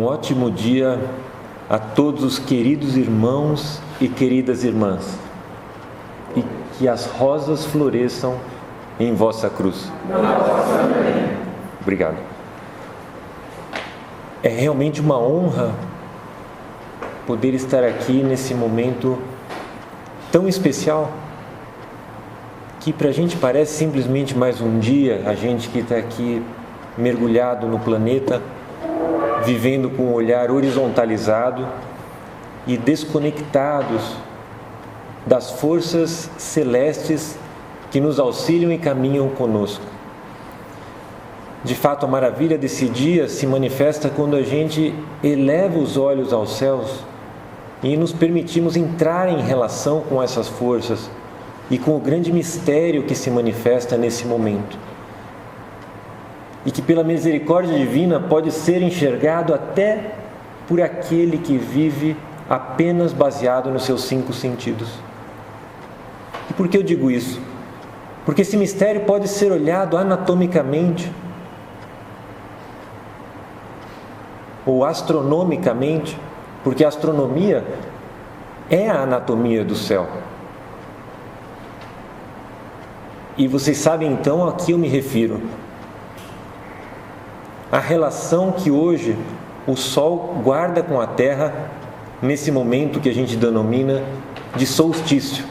um ótimo dia a todos os queridos irmãos e queridas irmãs, e que as rosas floresçam em vossa cruz. Obrigado. É realmente uma honra poder estar aqui nesse momento tão especial, que para a gente parece simplesmente mais um dia, a gente que está aqui mergulhado no planeta, vivendo com um olhar horizontalizado e desconectados das forças celestes que nos auxiliam e caminham conosco. De fato, a maravilha desse dia se manifesta quando a gente eleva os olhos aos céus e nos permitimos entrar em relação com essas forças e com o grande mistério que se manifesta nesse momento. E que pela misericórdia divina pode ser enxergado até por aquele que vive apenas baseado nos seus 5 sentidos. E por que eu digo isso? Porque esse mistério pode ser olhado anatomicamente ou astronomicamente, porque a astronomia é a anatomia do céu. E vocês sabem então a que eu me refiro. A relação que hoje o Sol guarda com a Terra nesse momento que a gente denomina de solstício.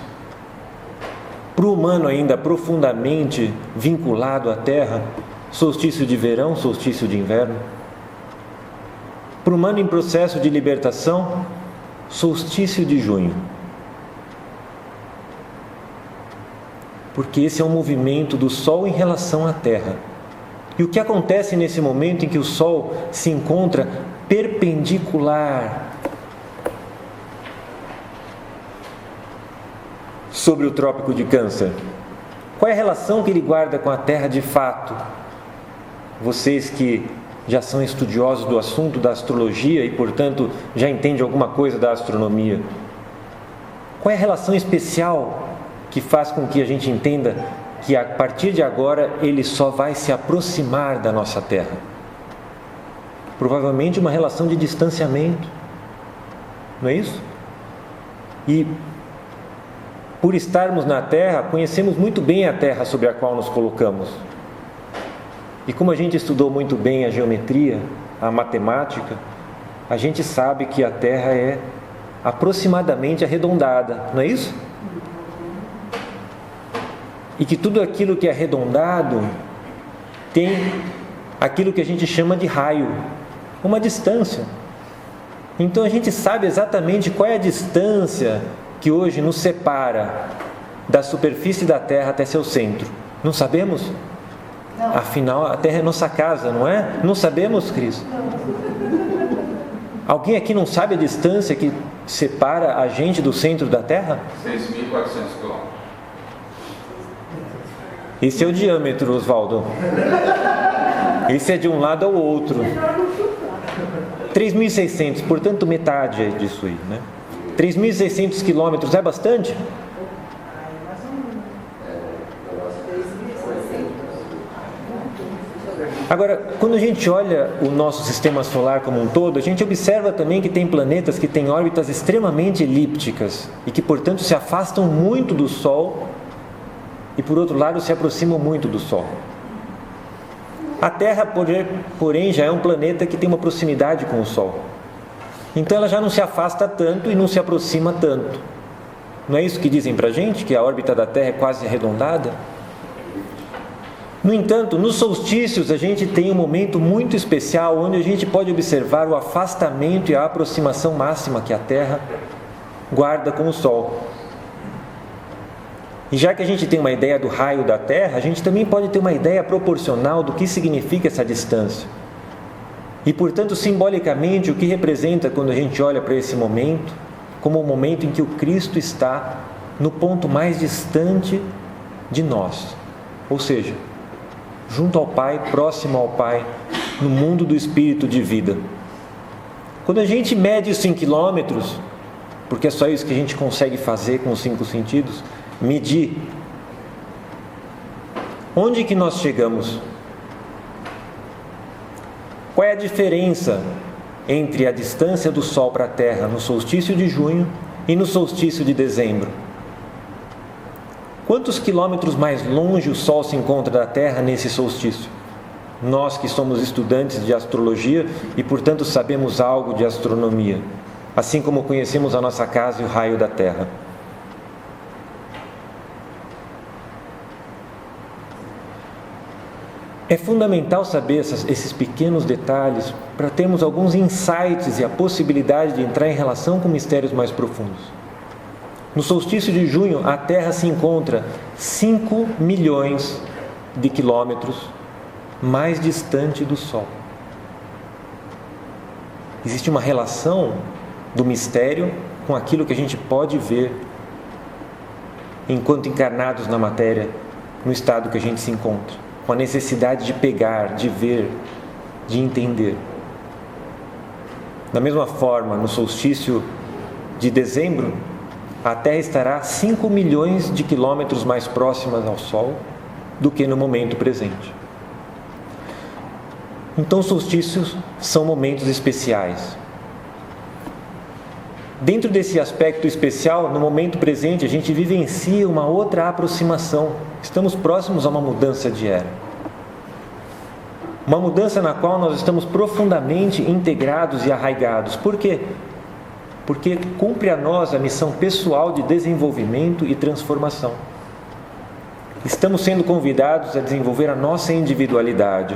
Para o humano ainda profundamente vinculado à Terra, solstício de verão, solstício de inverno. Para o humano em processo de libertação, solstício de junho. Porque esse é um movimento do Sol em relação à Terra. E o que acontece nesse momento em que o Sol se encontra perpendicular sobre o Trópico de Câncer? Qual é a relação que ele guarda com a Terra de fato? Vocês que já são estudiosos do assunto da astrologia e, portanto, já entendem alguma coisa da astronomia. Qual é a relação especial que faz com que a gente entenda que a partir de agora ele só vai se aproximar da nossa Terra? Provavelmente uma relação de distanciamento, não é isso? E por estarmos na Terra, conhecemos muito bem a Terra sobre a qual nos colocamos. E como a gente estudou muito bem a geometria, a matemática, a gente sabe que a Terra é aproximadamente arredondada, não é isso? E que tudo aquilo que é arredondado tem aquilo que a gente chama de raio, uma distância. Então a gente sabe exatamente qual é a distância que hoje nos separa da superfície da Terra até seu centro. Não sabemos? Não. Afinal, a Terra é nossa casa, não é? Não sabemos, Cris? Alguém aqui não sabe a distância que separa a gente do centro da Terra? 6.400 km. Esse é o diâmetro, Oswaldo. Esse é de um lado ao outro. 3.600, portanto metade disso aí, né? 3.600 quilômetros é bastante? Agora, quando a gente olha o nosso sistema solar como um todo, a gente observa também que tem planetas que têm órbitas extremamente elípticas e que, portanto, se afastam muito do Sol e, por outro lado, se aproximam muito do Sol. A Terra, porém, já é um planeta que tem uma proximidade com o Sol. Então ela já não se afasta tanto e não se aproxima tanto. Não é isso que dizem para a gente? Que a órbita da Terra é quase arredondada? No entanto, nos solstícios a gente tem um momento muito especial onde a gente pode observar o afastamento e a aproximação máxima que a Terra guarda com o Sol. E já que a gente tem uma ideia do raio da Terra, a gente também pode ter uma ideia proporcional do que significa essa distância. E, portanto, simbolicamente, o que representa quando a gente olha para esse momento, como o momento em que o Cristo está no ponto mais distante de nós. Ou seja, junto ao Pai, próximo ao Pai, no mundo do Espírito de vida. Quando a gente mede isso em quilômetros, porque é só isso que a gente consegue fazer com os 5 sentidos, medir. Onde que nós chegamos? Qual é a diferença entre a distância do Sol para a Terra no solstício de junho e no solstício de dezembro? Quantos quilômetros mais longe o Sol se encontra da Terra nesse solstício? Nós que somos estudantes de astrologia e, portanto, sabemos algo de astronomia, assim como conhecemos a nossa casa e o raio da Terra. É fundamental saber esses pequenos detalhes para termos alguns insights e a possibilidade de entrar em relação com mistérios mais profundos. No solstício de junho, a Terra se encontra 5 milhões de quilômetros mais distante do Sol. Existe uma relação do mistério com aquilo que a gente pode ver enquanto encarnados na matéria, no estado que a gente se encontra, com a necessidade de pegar, de ver, de entender. Da mesma forma, no solstício de dezembro, a Terra estará 5 milhões de quilômetros mais próxima ao Sol do que no momento presente. Então, os solstícios são momentos especiais. Dentro desse aspecto especial, no momento presente, a gente vivencia uma outra aproximação. Estamos próximos a uma mudança de era. Uma mudança na qual nós estamos profundamente integrados e arraigados. Por quê? Porque cumpre a nós a missão pessoal de desenvolvimento e transformação. Estamos sendo convidados a desenvolver a nossa individualidade.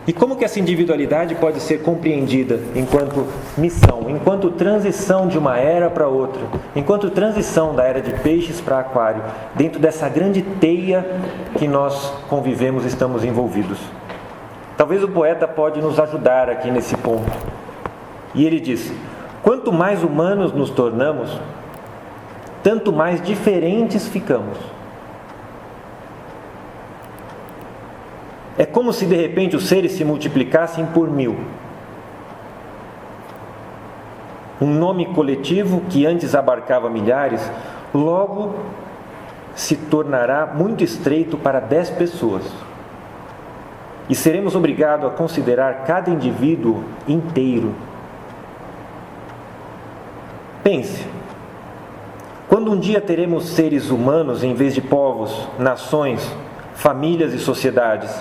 E como que essa individualidade pode ser compreendida enquanto missão, enquanto transição de uma era para outra, enquanto transição da era de peixes para aquário, dentro dessa grande teia que nós convivemos e estamos envolvidos? Talvez o poeta pode nos ajudar aqui nesse ponto. E ele diz: quanto mais humanos nos tornamos, tanto mais diferentes ficamos. É como se de repente os seres se multiplicassem por 1000. Um nome coletivo que antes abarcava milhares, logo se tornará muito estreito para 10 pessoas. E seremos obrigados a considerar cada indivíduo inteiro. Pense, quando um dia teremos seres humanos em vez de povos, nações, famílias e sociedades,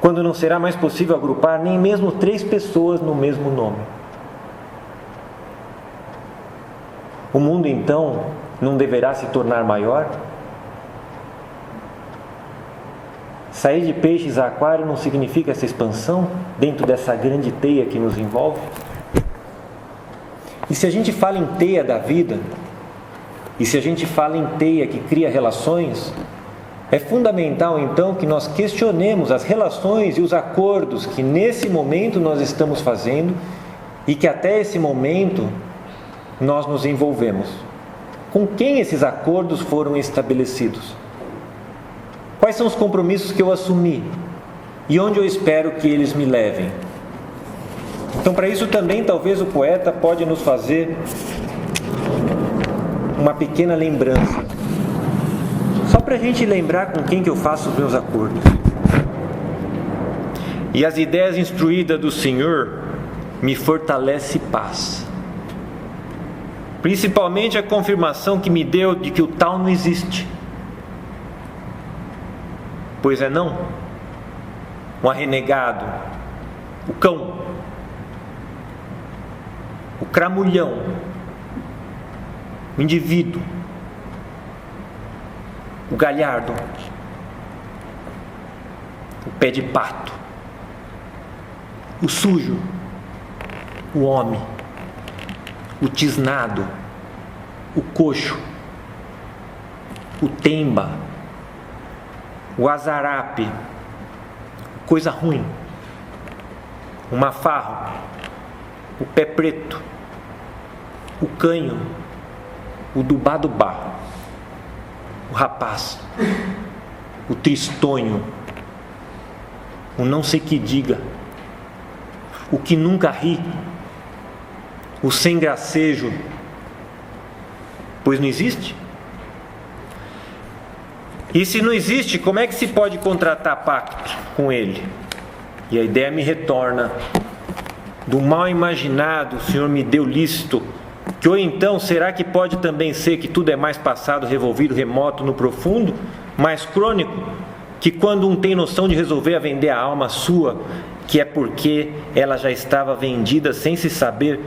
quando não será mais possível agrupar nem mesmo 3 pessoas no mesmo nome. O mundo então não deverá se tornar maior? Sair de peixes a aquário não significa essa expansão dentro dessa grande teia que nos envolve? E se a gente fala em teia da vida, e se a gente fala em teia que cria relações, é fundamental então que nós questionemos as relações e os acordos que nesse momento nós estamos fazendo e que até esse momento nós nos envolvemos. Com quem esses acordos foram estabelecidos? Quais são os compromissos que eu assumi? E onde eu espero que eles me levem? Então, para isso também, talvez o poeta pode nos fazer uma pequena lembrança. Só para a gente lembrar com quem que eu faço os meus acordos. E as ideias instruídas do Senhor me fortalece paz. Principalmente a confirmação que me deu de que o tal não existe. Pois é não? O renegado, o cão, o cramulhão, o indivíduo, o galhardo, o pé de pato, o sujo, o homem, o tisnado, o coxo, o temba, o azarape, coisa ruim, o mafarro, o pé preto, o canho, o dubá-dubá, o rapaz, o tristonho, o não sei que diga, o que nunca ri, o sem gracejo, pois não existe? E se não existe, como é que se pode contratar pacto com ele? E a ideia me retorna do mal imaginado o Senhor me deu lícito, que ou então será que pode também ser que tudo é mais passado, revolvido, remoto, no profundo, mais crônico, que quando um tem noção de resolver a vender a alma sua, que é porque ela já estava vendida sem se saber,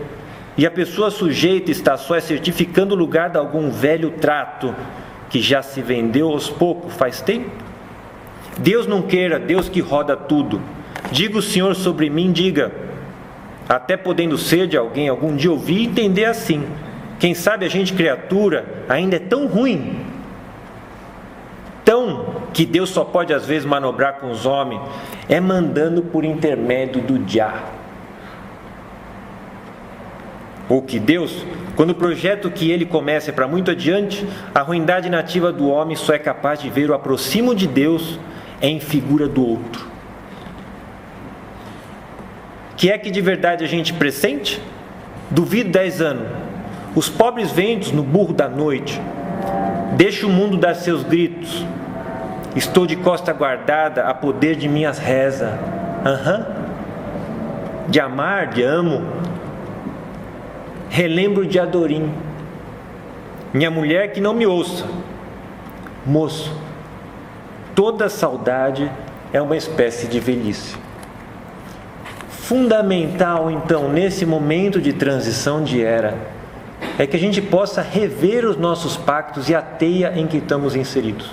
e a pessoa sujeita está só certificando o lugar de algum velho trato que já se vendeu aos poucos faz tempo? Deus não queira, Deus que roda tudo. Diga o Senhor sobre mim, diga, até podendo ser de alguém algum dia ouvir e entender assim. Quem sabe a gente, criatura, ainda é tão ruim, tão que Deus só pode às vezes manobrar com os homens, é mandando por intermédio do diabo. Ou que Deus, quando o projeto que ele começa é para muito adiante, a ruindade nativa do homem só é capaz de ver o aproximo de Deus em figura do outro. Que é que de verdade a gente pressente? Duvido 10 anos. Os pobres ventos no burro da noite. Deixa o mundo dar seus gritos. Estou de costa guardada a poder de minhas rezas. De amar, de amo. Relembro de Adorim. Minha mulher que não me ouça. Moço, toda saudade é uma espécie de velhice. Fundamental, então, nesse momento de transição de era, é que a gente possa rever os nossos pactos e a teia em que estamos inseridos.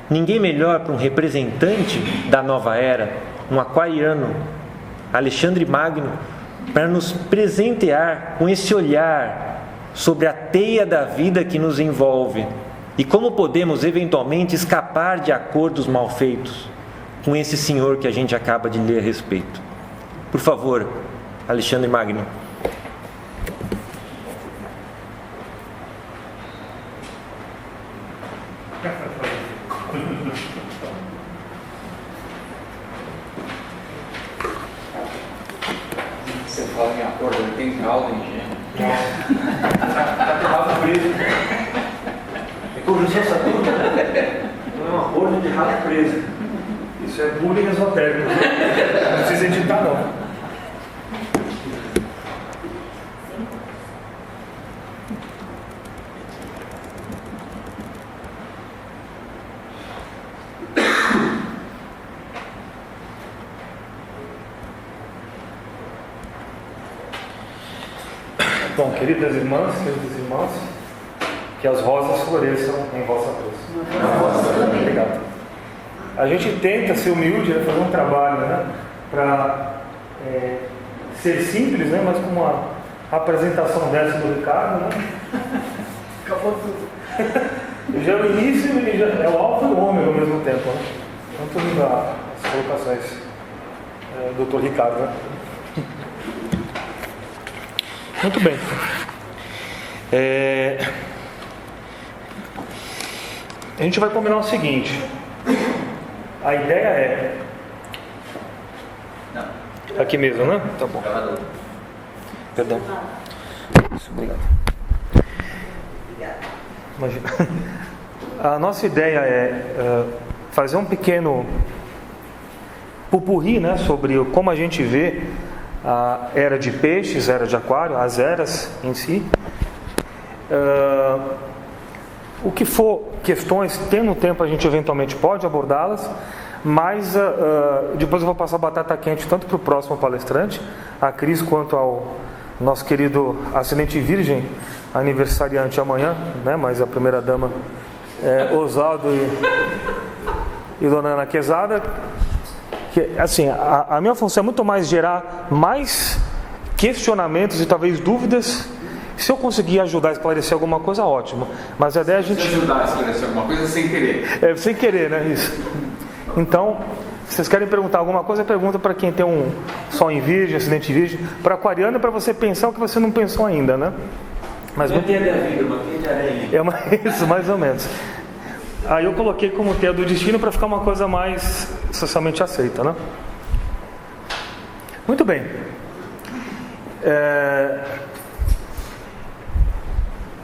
Ninguém melhor para um representante da nova era, um aquariano, Alexandre Magno, para nos presentear com esse olhar sobre a teia da vida que nos envolve e como podemos eventualmente escapar de acordos mal feitos com esse senhor que a gente acaba de ler a respeito. Por favor, Alexandre Magno. Você fala em acordo, ele tem caldo em gênero. Tá de rabo preso. É corrupção satânica. Não é um acordo de rabo preso. Isso é bullying esotérico. Não precisa editar, não. Bom, queridas irmãs, queridos irmãos, que as rosas floresçam em vossa cruz. Obrigado. A gente tenta ser humilde, fazer um trabalho, para ser simples, mas com uma apresentação dessa do Ricardo, acabou tudo. Já o início já é o alfa e o ômega ao mesmo tempo, Então, tudo as colocações do Dr. Ricardo, Muito bem. A gente vai combinar o seguinte. A ideia é... Não. Aqui mesmo, né? Tá bom. Perdão. Isso, obrigado. Imagina. A nossa ideia é fazer um pequeno pupurri, sobre como a gente vê a era de peixes, era de aquário, as eras em si. O que for questões, tendo tempo a gente eventualmente pode abordá-las, mas depois eu vou passar a batata quente tanto para o próximo palestrante, a Cris, quanto ao nosso querido ascendente virgem, aniversariante amanhã, mas a primeira dama Oswaldo e Dona Ana Quezada. Que, assim, a minha função é muito mais gerar mais questionamentos e talvez dúvidas. Se eu conseguir ajudar a esclarecer alguma coisa, ótimo. Mas a ideia é a gente... Se ajudar a esclarecer alguma coisa sem querer. Sem querer, Isso. Então, se vocês querem perguntar alguma coisa, pergunta para quem tem um sol em virgem, ascendente virgem. Para aquariano é para você pensar o que você não pensou ainda, Mas Uma teia da vida, uma teia de areia. Isso, mais ou menos. Aí eu coloquei como teia do destino para ficar uma coisa mais socialmente aceita, Muito bem.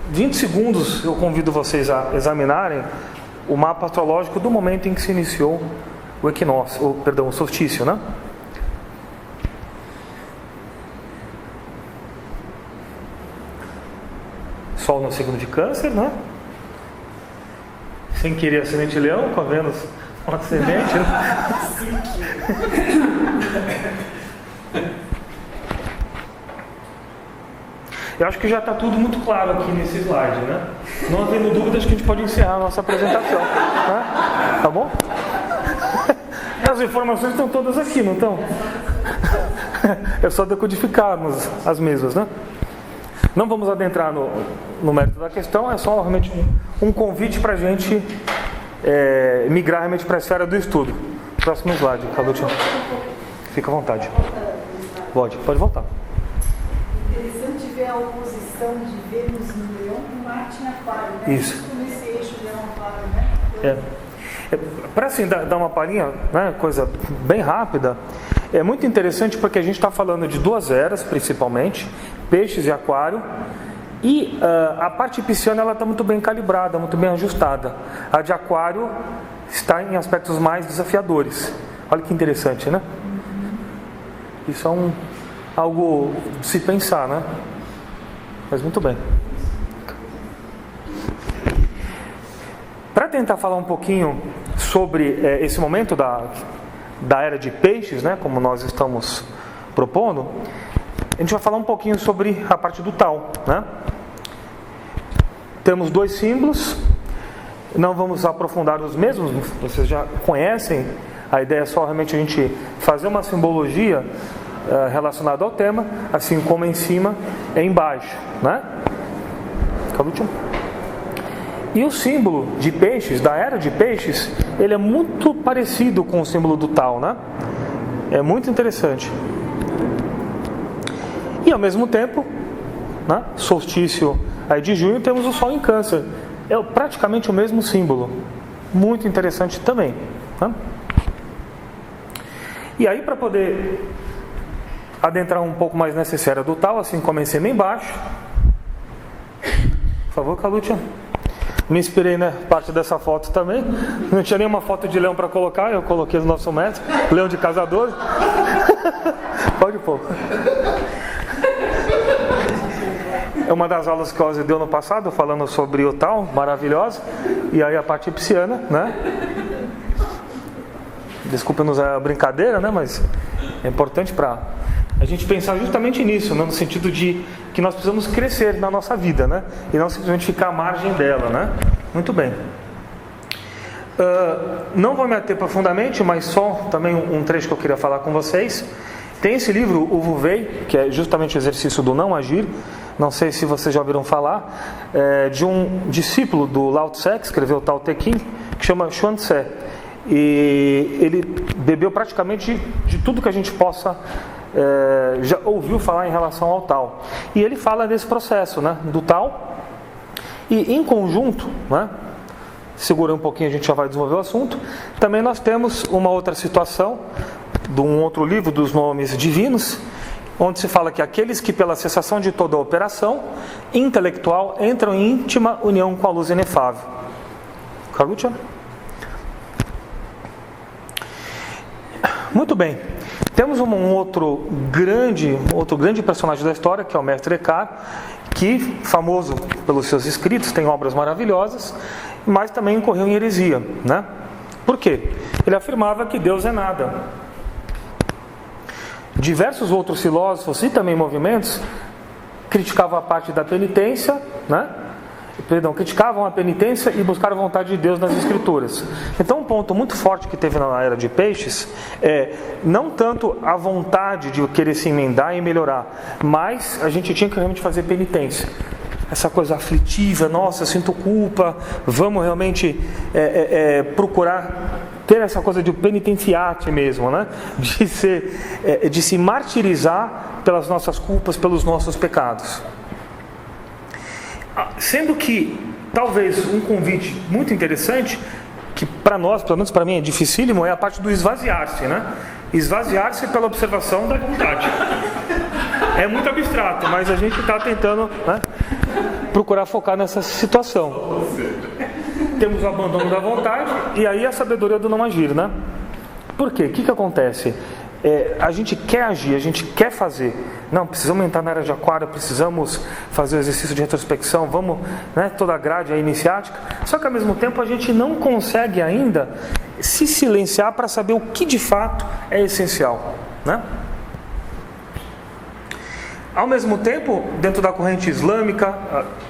20 segundos eu convido vocês a examinarem o mapa astrológico do momento em que se iniciou o equinócio, o solstício, Sol no signo de Câncer, né? Sem querer, ascendente de Leão, com a Vênus no ascendente, né? Eu acho que já está tudo muito claro aqui nesse slide, né? Não havendo dúvidas, que a gente pode encerrar a nossa apresentação, né? Tá bom? As informações estão todas aqui, não estão? É só decodificarmos as mesas, né? Não vamos adentrar no mérito da questão, é só realmente um convite para a gente migrar realmente para a esfera do estudo. Próximo slide, Carlucci. Fica à vontade. Pode voltar. Interessante ver a oposição de Vênus no Leão com Marte em Aquário, né? Isso. Nesse eixo Leão-Aquário, né? Para assim dar uma palhinha, né, coisa bem rápida, é muito interessante porque a gente está falando de duas eras principalmente, Peixes e Aquário, e a parte pisciana ela está muito bem calibrada, muito bem ajustada. A de Aquário está em aspectos mais desafiadores. Olha que interessante, né? Isso é algo de se pensar, né? Mas muito bem. Para tentar falar um pouquinho sobre esse momento da era de Peixes, né, como nós estamos propondo, a gente vai falar um pouquinho sobre a parte do tal, né? Temos dois símbolos, não vamos aprofundar os mesmos, vocês já conhecem, a ideia é só realmente a gente fazer uma simbologia relacionada ao tema, assim como em cima é embaixo, né? E o símbolo de Peixes, da era de Peixes, ele é muito parecido com o símbolo do tal, né? É muito interessante. E ao mesmo tempo, né, solstício aí de junho, temos o Sol em Câncer. É praticamente o mesmo símbolo. Muito interessante também, né? E aí, para poder adentrar um pouco mais nessa esfera do tal, assim como em cima e embaixo. Por favor, Carlucci. Me inspirei na parte dessa foto também. Não tinha nenhuma foto de leão para colocar, eu coloquei no nosso mestre, leão de casador. Pode pôr. É uma das aulas que o Ozzy deu no passado, falando sobre o tal, maravilhosa. E aí a parte pisciana, né? Desculpa-nos a brincadeira, né? Mas é importante para a gente pensar justamente nisso, né? No sentido de que nós precisamos crescer na nossa vida, né? E não simplesmente ficar à margem dela, né? Muito bem. Não vou me ater profundamente, mas só também um trecho que eu queria falar com vocês. Tem esse livro, o Wu Wei, que é justamente o exercício do não agir. Não sei se vocês já ouviram falar, de um discípulo do Lao Tse, que escreveu o Tao Te Ching, que chama Xuan Tse. E ele bebeu praticamente de tudo que a gente possa já ouviu falar em relação ao tal. E ele fala desse processo, né, do tal. E em conjunto, né, segura um pouquinho, a gente já vai desenvolver o assunto. Também nós temos uma outra situação de um outro livro dos nomes divinos, onde se fala que aqueles que pela cessação de toda a operação intelectual entram em íntima união com a luz inefável. Carlucci? Muito bem. Temos um outro grande personagem da história, que é o Mestre Eckhart, que, famoso pelos seus escritos, tem obras maravilhosas, mas também incorreu em heresia, né? Por quê? Ele afirmava que Deus é nada. Diversos outros filósofos e também movimentos criticavam a parte da penitência, né? Criticavam a penitência e buscaram a vontade de Deus nas Escrituras. Então um ponto muito forte que teve na era de Peixes é não tanto a vontade de querer se emendar e melhorar, mas a gente tinha que realmente fazer penitência. Essa coisa aflitiva, nossa, eu sinto culpa, vamos realmente procurar ter essa coisa de penitenciate mesmo, né? De se martirizar pelas nossas culpas, pelos nossos pecados. Sendo que, talvez, um convite muito interessante, que para nós, pelo menos para mim é dificílimo, é a parte do esvaziar-se, né? Esvaziar-se pela observação da vontade. É muito abstrato, mas a gente está tentando, né, procurar focar nessa situação. Temos o abandono da vontade e aí a sabedoria do não agir, né? Por quê? O que acontece? a gente quer agir, a gente quer fazer. Não, precisamos entrar na área de aquário, precisamos fazer o exercício de retrospecção, vamos, né, toda a grade aí iniciática. Só que ao mesmo tempo a gente não consegue ainda se silenciar para saber o que de fato é essencial, né? Ao mesmo tempo, dentro da corrente islâmica,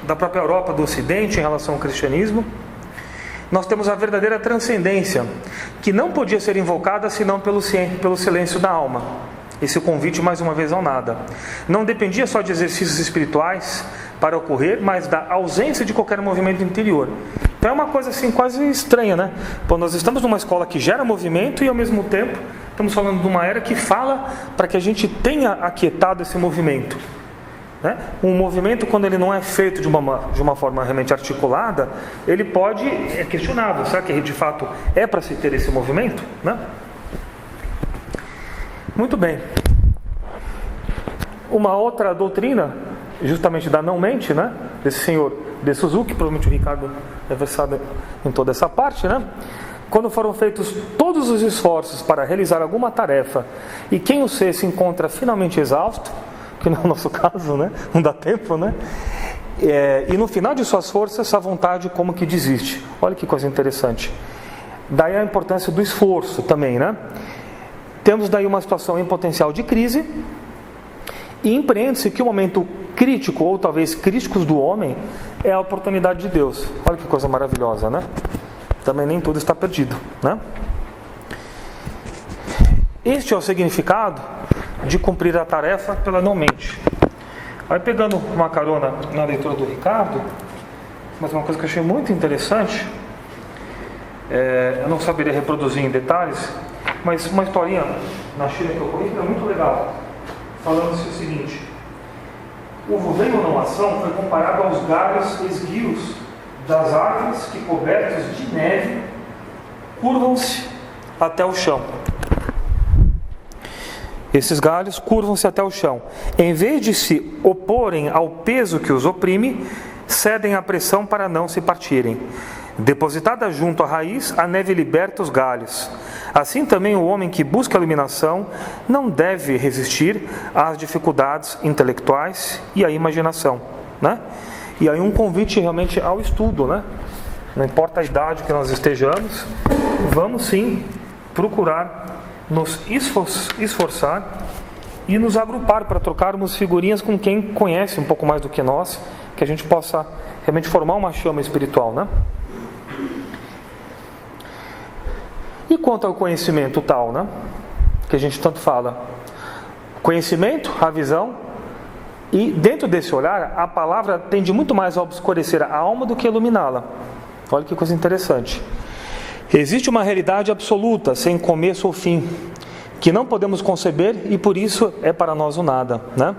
da própria Europa, do Ocidente, em relação ao cristianismo, nós temos a verdadeira transcendência, que não podia ser invocada senão pelo silêncio da alma. Esse convite, mais uma vez, ao nada. Não dependia só de exercícios espirituais para ocorrer, mas da ausência de qualquer movimento interior. Então é uma coisa assim quase estranha, né? Pô, nós estamos numa escola que gera movimento e ao mesmo tempo estamos falando de uma era que fala para que a gente tenha aquietado esse movimento, né? Um movimento, quando ele não é feito de uma forma realmente articulada, ele pode, é questionável, será que de fato é para se ter esse movimento, né? Muito bem. Uma outra doutrina, justamente da não-mente, né? Desse senhor de Suzuki, provavelmente o Ricardo é versado em toda essa parte, né? Quando foram feitos todos os esforços para realizar alguma tarefa e quem o ser se encontra finalmente exausto, que não é o nosso caso, né? Não dá tempo, né? E no final de suas forças, a vontade como que desiste. Olha que coisa interessante. Daí a importância do esforço também, né? Temos daí uma situação em potencial de crise e empreende-se que o momento crítico, ou talvez críticos do homem, é a oportunidade de Deus. Olha que coisa maravilhosa, né? Também nem tudo está perdido, né? Este é o significado de cumprir a tarefa pela não-mente. Aí, pegando uma carona na leitura do Ricardo, mas uma coisa que eu achei muito interessante, eu não saberia reproduzir em detalhes, mas uma historinha na China que eu conheço é muito legal, falando-se o seguinte: o vem ou não ação foi comparado aos galhos esguios das árvores que, cobertos de neve, curvam-se até o chão. Esses galhos curvam-se até o chão. Em vez de se oporem ao peso que os oprime, cedem à pressão para não se partirem. Depositada junto à raiz, a neve liberta os galhos. Assim também o homem que busca a iluminação não deve resistir às dificuldades intelectuais e à imaginação, né? E aí um convite realmente ao estudo, né? Não importa a idade que nós estejamos, vamos sim procurar nos esforçar e nos agrupar para trocarmos figurinhas com quem conhece um pouco mais do que nós, que a gente possa realmente formar uma chama espiritual, né? E quanto ao conhecimento tal, né? Que a gente tanto fala. Conhecimento, a visão, e dentro desse olhar, a palavra tende muito mais a obscurecer a alma do que iluminá-la. Olha que coisa interessante. Existe uma realidade absoluta, sem começo ou fim, que não podemos conceber e por isso é para nós o nada, né?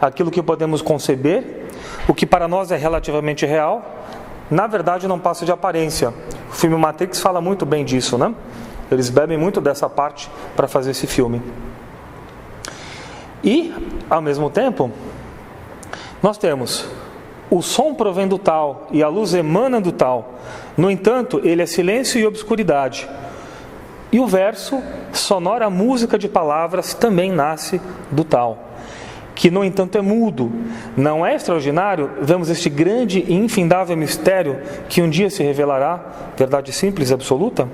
Aquilo que podemos conceber, o que para nós é relativamente real, na verdade não passa de aparência. O filme Matrix fala muito bem disso, né? Eles bebem muito dessa parte para fazer esse filme. E, ao mesmo tempo, nós temos o som provém do tal e a luz emana do tal. No entanto, ele é silêncio e obscuridade. E o verso, sonora música de palavras, também nasce do tal, que no entanto é mudo. Não é extraordinário? Vemos este grande e infindável mistério que um dia se revelará, verdade simples e absoluta?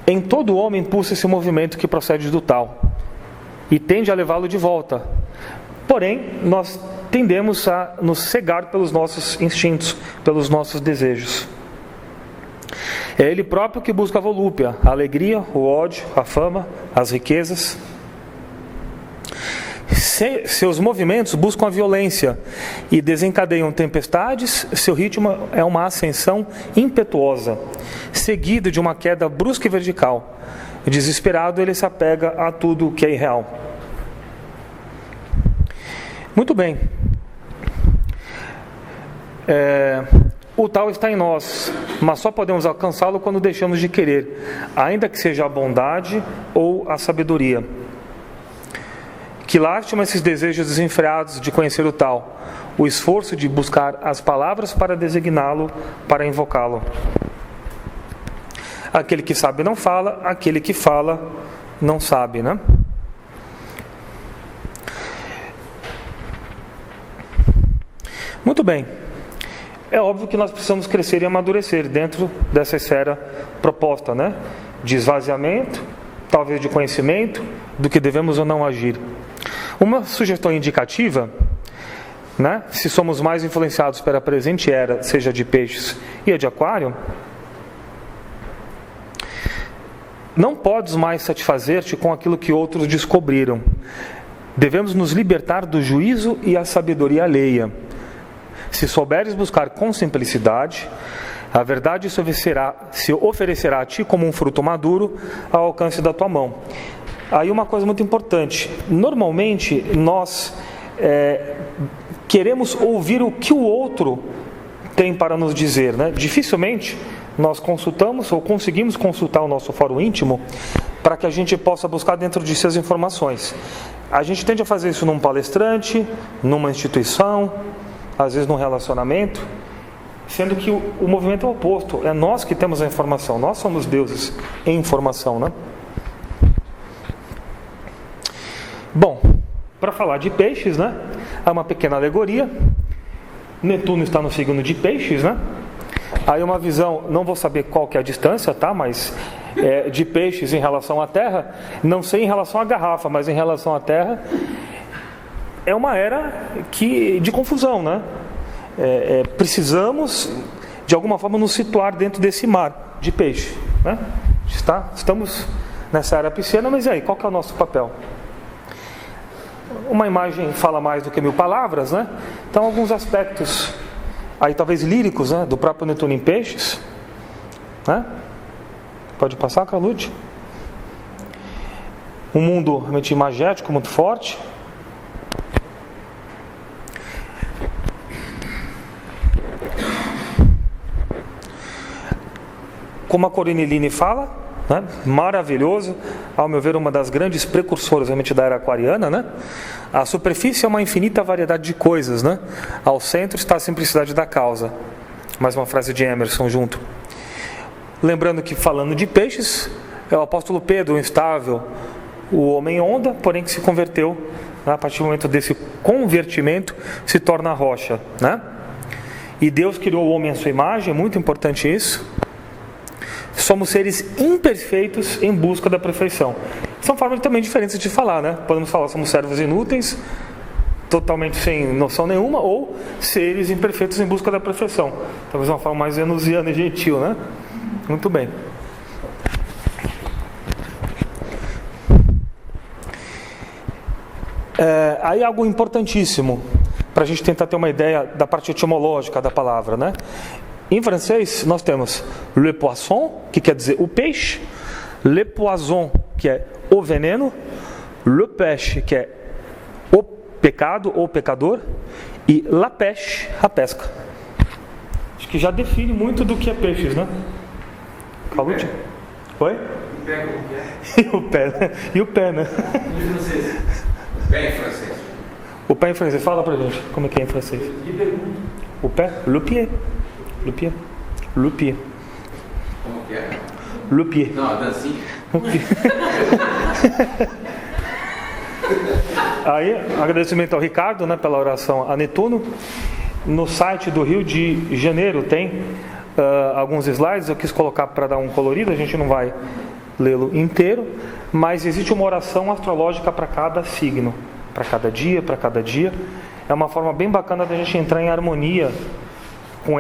Em todo homem pulsa esse movimento que procede do tal e tende a levá-lo de volta. Porém, nós tendemos a nos cegar pelos nossos instintos, pelos nossos desejos. É ele próprio que busca a volúpia, a alegria, o ódio, a fama, as riquezas. Seus movimentos buscam a violência e desencadeiam tempestades. Seu ritmo é uma ascensão impetuosa, seguida de uma queda brusca e vertical. Desesperado, ele se apega a tudo o que é irreal. Muito bem. O tal está em nós, mas só podemos alcançá-lo quando deixamos de querer, ainda que seja a bondade ou a sabedoria. Que lástima esses desejos desenfreados de conhecer o tal, o esforço de buscar as palavras para designá-lo, para invocá-lo. Aquele que sabe não fala, aquele que fala não sabe, né? Muito bem. É óbvio que nós precisamos crescer e amadurecer dentro dessa esfera proposta, né? De esvaziamento, talvez de conhecimento, do que devemos ou não agir. Uma sugestão indicativa, né? Se somos mais influenciados pela presente era, seja de peixes e a de aquário, não podes mais satisfazer-te com aquilo que outros descobriram. Devemos nos libertar do juízo e a sabedoria alheia. Se souberes buscar com simplicidade, a verdade se oferecerá a ti como um fruto maduro ao alcance da tua mão. Aí uma coisa muito importante. Normalmente nós queremos ouvir o que o outro tem para nos dizer, né? Dificilmente nós consultamos ou conseguimos consultar o nosso fórum íntimo para que a gente possa buscar dentro de si as informações. A gente tende a fazer isso num palestrante, numa instituição, às vezes num relacionamento, sendo que o movimento é o oposto. É nós que temos a informação, nós somos deuses em informação, né? Bom, para falar de peixes, né? Há uma pequena alegoria. Netuno está no signo de peixes, né? Aí uma visão, não vou saber qual que é a distância, tá? Mas de peixes em relação à Terra, não sei em relação à garrafa, mas em relação à Terra, é uma era de confusão, né? Precisamos, de alguma forma, nos situar dentro desse mar de peixe, né? Estamos nessa era pisciana, mas e aí, qual que é o nosso papel? Uma imagem fala mais do que 1000 palavras, né? Então, alguns aspectos aí talvez líricos, né, do próprio Netuno em peixes, né? Pode passar, Carlucci? Um mundo realmente imagético, muito forte. Como a Corinne Line fala, né? Maravilhoso, ao meu ver, uma das grandes precursoras realmente da era aquariana, né? A superfície é uma infinita variedade de coisas, né? Ao centro está a simplicidade da causa. Mais uma frase de Emerson junto. Lembrando que, falando de peixes, é o apóstolo Pedro, o instável, o homem onda, porém que se converteu, né? A partir do momento desse convertimento, se torna rocha, né? E Deus criou o homem à sua imagem, é muito importante isso. Somos seres imperfeitos em busca da perfeição. São formas também diferentes de falar, né? Podemos falar somos servos inúteis, totalmente sem noção nenhuma, ou seres imperfeitos em busca da perfeição. Talvez uma forma mais venusiana e gentil, né? Muito bem. Aí algo importantíssimo, para a gente tentar ter uma ideia da parte etimológica da palavra, né? Em francês, nós temos le poisson, que quer dizer o peixe, le poison, que é o veneno, le pêche, que é o pecado ou pecador, e la pêche, a pesca. Acho que já define muito do que é peixes, né? Calute? Oi? O pé como que é? E o pé, né? E o pé, né? Em francês. Pé em francês. O pé em francês, fala pra gente como é que é em francês. Que pergunta? O pé, le pied. Le pied. Le pied. Como que é? Le pied. Não, a dancinha. Aí, agradecimento ao Ricardo, né, pela oração a Netuno. No site do Rio de Janeiro tem alguns slides, eu quis colocar para dar um colorido, a gente não vai lê-lo inteiro, mas existe uma oração astrológica para cada signo, para cada dia, para cada dia. É uma forma bem bacana da gente entrar em harmonia com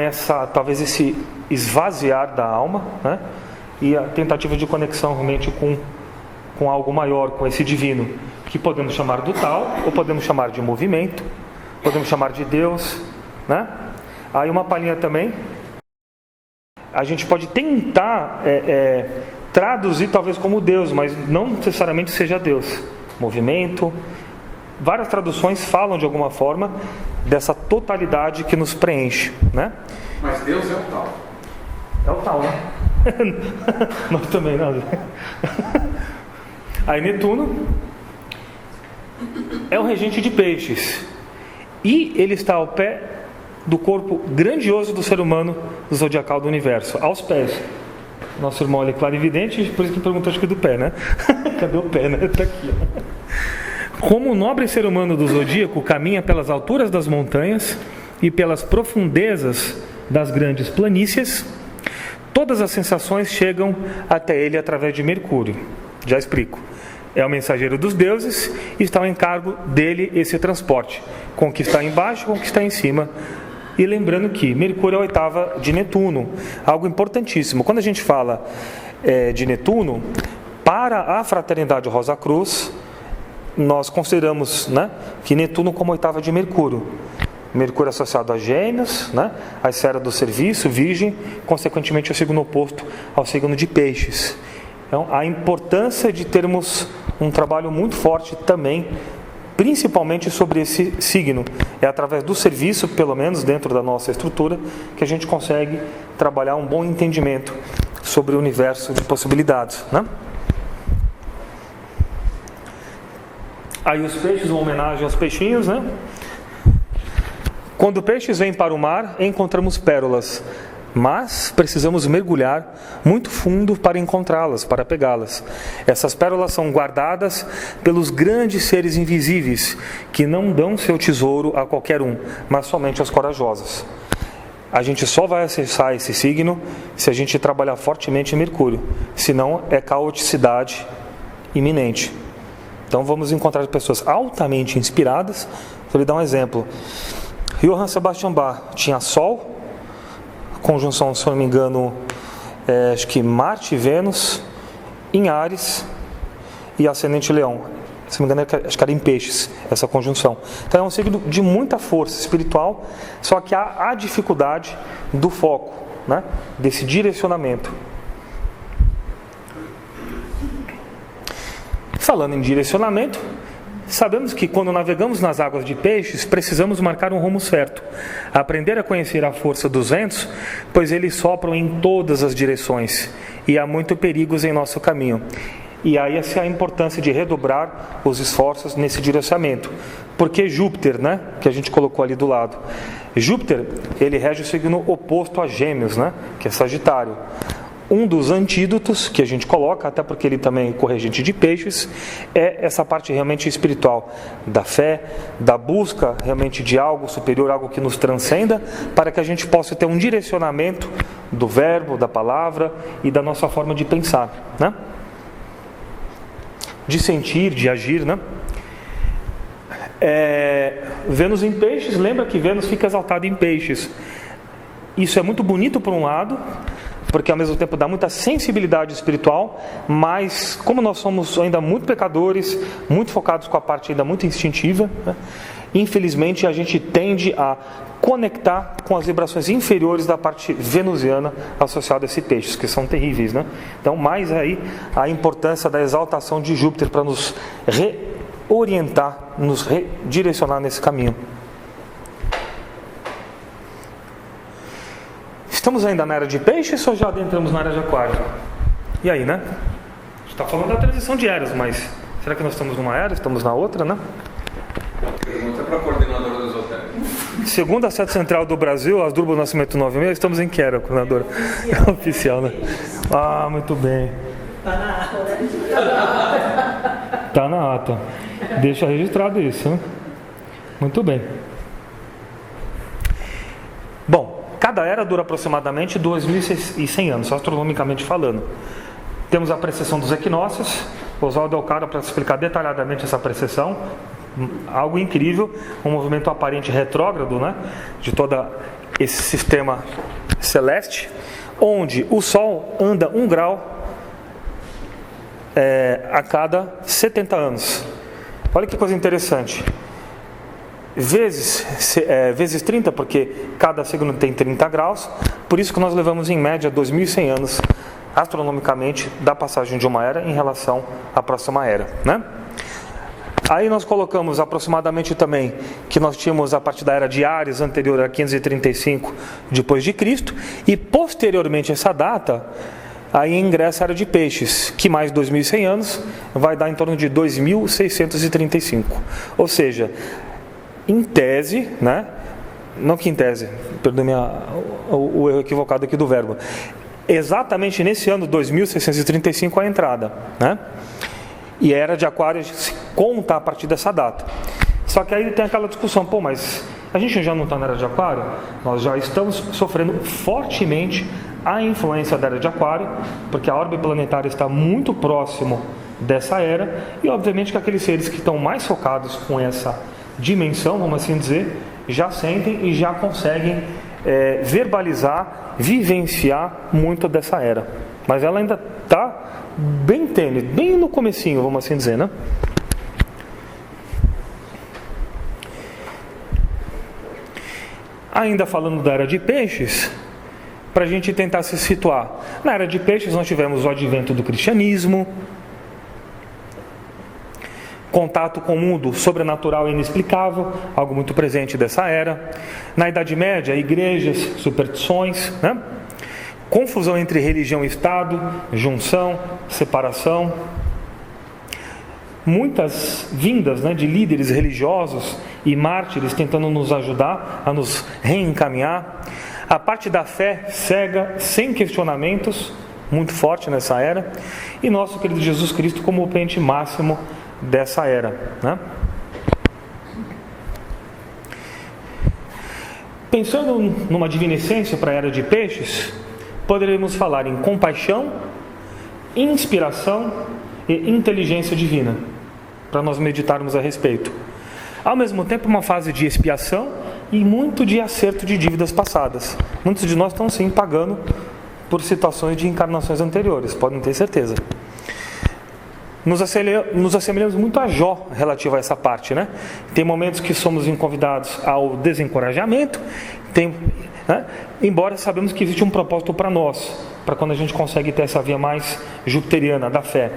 talvez esse esvaziar da alma, né? E a tentativa de conexão realmente com algo maior, com esse divino, que podemos chamar do tal, ou podemos chamar de movimento, podemos chamar de Deus, né? Aí uma palhinha também, a gente pode tentar traduzir talvez como Deus, mas não necessariamente seja Deus. Movimento, várias traduções falam de alguma forma dessa totalidade que nos preenche, né? Mas Deus é o tal. É o tal, né? Nós também, não. Aí Netuno é o regente de peixes e ele está ao pé do corpo grandioso do ser humano zodiacal do universo, aos pés. Nosso irmão é clarividente, por isso que perguntou acho que do pé, né? Cadê o pé, né? Tá aqui, ó. Como o nobre ser humano do zodíaco caminha pelas alturas das montanhas e pelas profundezas das grandes planícies, todas as sensações chegam até ele através de Mercúrio. Já explico. É o mensageiro dos deuses e está ao encargo dele esse transporte, com o que está embaixo, com o que está em cima. E lembrando que Mercúrio é a oitava de Netuno, algo importantíssimo. Quando a gente fala de Netuno, para a Fraternidade Rosa Cruz, nós consideramos, né, que Netuno como oitava de Mercúrio. Mercúrio associado a Gêmeos, né, a esfera do serviço, Virgem, consequentemente o signo oposto ao signo de Peixes. Então, a importância de termos um trabalho muito forte também, principalmente sobre esse signo. É através do serviço, pelo menos dentro da nossa estrutura, que a gente consegue trabalhar um bom entendimento sobre o universo de possibilidades, né? Aí os peixes, uma homenagem aos peixinhos, né? Quando peixes vêm para o mar, encontramos pérolas, mas precisamos mergulhar muito fundo para encontrá-las, para pegá-las. Essas pérolas são guardadas pelos grandes seres invisíveis, que não dão seu tesouro a qualquer um, mas somente aos corajosos. A gente só vai acessar esse signo se a gente trabalhar fortemente em Mercúrio, senão é caoticidade iminente. Então vamos encontrar pessoas altamente inspiradas. Vou lhe dar um exemplo. Johann Sebastian Bach tinha Sol, conjunção, se não me engano, acho que Marte e Vênus, em Áries e ascendente Leão. Se não me engano, acho que era em Peixes, essa conjunção. Então é um signo de muita força espiritual, só que há a dificuldade do foco, né? Desse direcionamento. Falando em direcionamento, sabemos que quando navegamos nas águas de Peixes, precisamos marcar um rumo certo. Aprender a conhecer a força dos ventos, pois eles sopram em todas as direções e há muito perigos em nosso caminho. E aí essa é a importância de redobrar os esforços nesse direcionamento. Porque Júpiter, né, que a gente colocou ali do lado. Júpiter, ele rege o signo oposto a Gêmeos, né, que é Sagitário. Um dos antídotos que a gente coloca, até porque ele também é corregente de Peixes, é essa parte realmente espiritual, da fé, da busca realmente de algo superior, algo que nos transcenda, para que a gente possa ter um direcionamento do verbo, da palavra e da nossa forma de pensar, né? De sentir, de agir, né? Vênus em Peixes, lembra que Vênus fica exaltado em Peixes. Isso é muito bonito por um lado, porque ao mesmo tempo dá muita sensibilidade espiritual, mas como nós somos ainda muito pecadores, muito focados com a parte ainda muito instintiva, né? Infelizmente a gente tende a conectar com as vibrações inferiores da parte venusiana associada a esse peixes, que são terríveis, né? Então, mais aí a importância da exaltação de Júpiter para nos reorientar, nos redirecionar nesse caminho. Estamos ainda na era de Peixes ou já adentramos na era de Aquário? E aí, né? A gente está falando da transição de eras, mas será que nós estamos numa era, estamos na outra, né? Pergunta para a coordenadora do esotérico. Segundo a sede central do Brasil, Asdrubal Nascimento 96, estamos em que era, coordenadora? É oficial, né? Ah, muito bem. Está na ata. Deixa registrado isso, né? Muito bem. Bom, cada era dura aproximadamente 2.100 anos, astronomicamente falando. Temos a precessão dos equinócios. Oswaldo é o cara para explicar detalhadamente essa precessão. Algo incrível, um movimento aparente retrógrado, né, de todo esse sistema celeste, onde o Sol anda 1 grau a cada 70 anos. Olha que coisa interessante. Vezes 30, porque cada signo tem 30 graus, por isso que nós levamos em média 2.100 anos astronomicamente da passagem de uma era em relação à próxima era, né? Aí nós colocamos aproximadamente também que nós tínhamos a partir da era de Áries anterior a 535 depois de Cristo, e posteriormente a essa data aí ingressa a era de Peixes, que mais 2.100 anos vai dar em torno de 2.635. Ou seja, em tese, né? Não que em tese, perdoe o erro equivocado aqui do verbo. exatamente nesse ano 2635 a entrada, né? E a Era de Aquário se conta a partir dessa data. Só que aí tem aquela discussão, mas a gente já não está na Era de Aquário? Nós já estamos sofrendo fortemente a influência da Era de Aquário, porque a órbita planetária está muito próximo dessa era, e obviamente que aqueles seres que estão mais focados com essa dimensão, vamos assim dizer, já sentem e já conseguem verbalizar, vivenciar muito dessa era. Mas ela ainda está bem tênue, bem no comecinho, vamos assim dizer, né? Ainda falando da Era de Peixes, para a gente tentar se situar. Na Era de Peixes nós tivemos o advento do cristianismo, contato com o mundo sobrenatural e inexplicável, algo muito presente dessa era. Na Idade Média, igrejas, superstições, né? Confusão entre religião e Estado, junção, separação. Muitas vindas, né, de líderes religiosos e mártires tentando nos ajudar a nos reencaminhar. A parte da fé cega, sem questionamentos, muito forte nessa era. E nosso querido Jesus Cristo como o pente máximo dessa era, né? Pensando numa divina essência para a Era de Peixes, poderíamos falar em compaixão, inspiração e inteligência divina, para nós meditarmos a respeito. Ao mesmo tempo, uma fase de expiação e muito de acerto de dívidas passadas. Muitos de nós estão sim pagando por situações de encarnações anteriores, podem ter certeza. Nos assemelhamos muito a Jó relativo a essa parte, né? Tem momentos que somos convidados ao desencorajamento, né? Embora sabemos que existe um propósito para nós, para quando a gente consegue ter essa via mais jupiteriana da fé.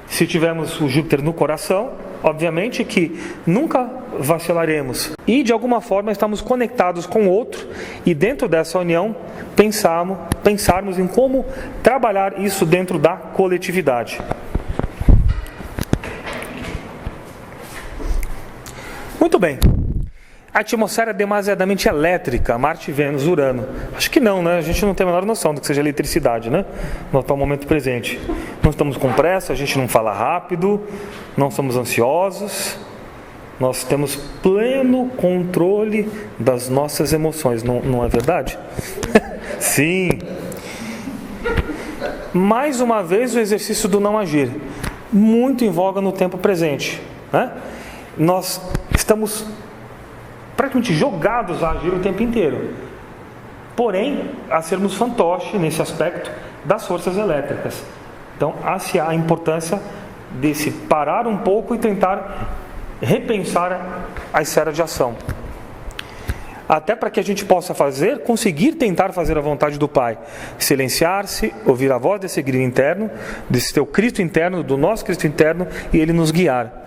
Se tivermos o Júpiter no coração, obviamente que nunca vacilaremos e de alguma forma estamos conectados com o outro, e dentro dessa união pensarmos em como trabalhar isso dentro da coletividade. Muito bem. A atmosfera é demasiadamente elétrica, Marte, Vênus, Urano. Acho que não, né? A gente não tem a menor noção do que seja eletricidade, né? No atual momento presente. Não estamos com pressa, a gente não fala rápido, não somos ansiosos. Nós temos pleno controle das nossas emoções, não é verdade? Sim. Mais uma vez o exercício do não agir, muito em voga no tempo presente, né? Nós estamos praticamente jogados a agir o tempo inteiro, porém a sermos fantoche nesse aspecto das forças elétricas. Então há a importância de se parar um pouco e tentar repensar a esfera de ação, até para que a gente possa conseguir tentar fazer a vontade do Pai, silenciar-se, ouvir a voz desse grito interno, desse teu Cristo interno, do nosso Cristo interno, e Ele nos guiar.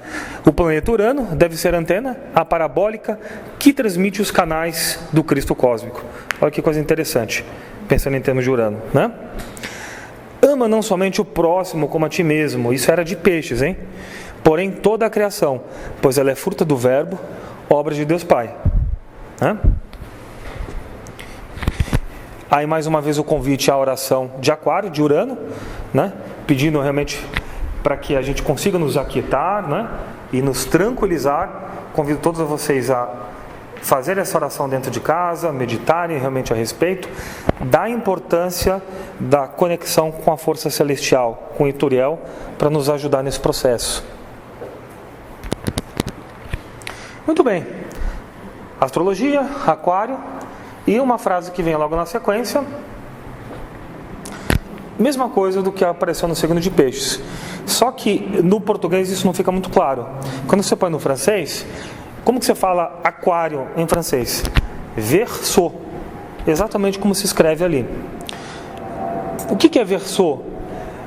O planeta Urano deve ser a antena, a parabólica, que transmite os canais do Cristo cósmico. Olha que coisa interessante, pensando em termos de Urano, né? Ama não somente o próximo como a ti mesmo, isso era de Peixes, hein? Porém toda a criação, pois ela é fruta do Verbo, obra de Deus Pai. Aí mais uma vez o convite à oração de Aquário, de Urano, né? Pedindo realmente para que a gente consiga nos aquietar, né? E nos tranquilizar. Convido todos vocês a fazer essa oração dentro de casa, meditarem realmente a respeito da importância da conexão com a força celestial, com Ituriel, para nos ajudar nesse processo. Muito bem. Astrologia, Aquário, e uma frase que vem logo na sequência, mesma coisa do que apareceu no signo de Peixes, só que no português isso não fica muito claro. Quando você põe no francês, como que você fala Aquário em francês? Verseau, exatamente como se escreve ali. O que é Verseau?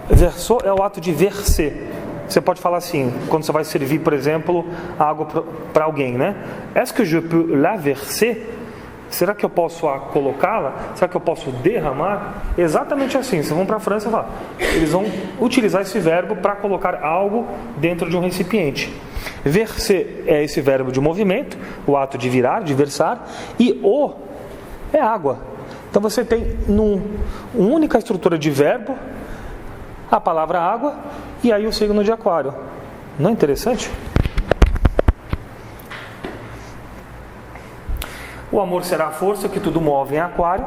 Verseau é o ato de verser. Você pode falar assim, quando você vai servir, por exemplo, água para alguém, né? Est-ce que je peux la verser? Será que eu posso colocá-la? Será que eu posso derramar? Exatamente assim. Vocês vão para a França e falar, eles vão utilizar esse verbo para colocar algo dentro de um recipiente. Verser é esse verbo de movimento, o ato de virar, de versar, e o é água. Então você tem uma única estrutura de verbo, a palavra água, e aí o signo de Aquário. Não é interessante? O amor será a força que tudo move em Aquário,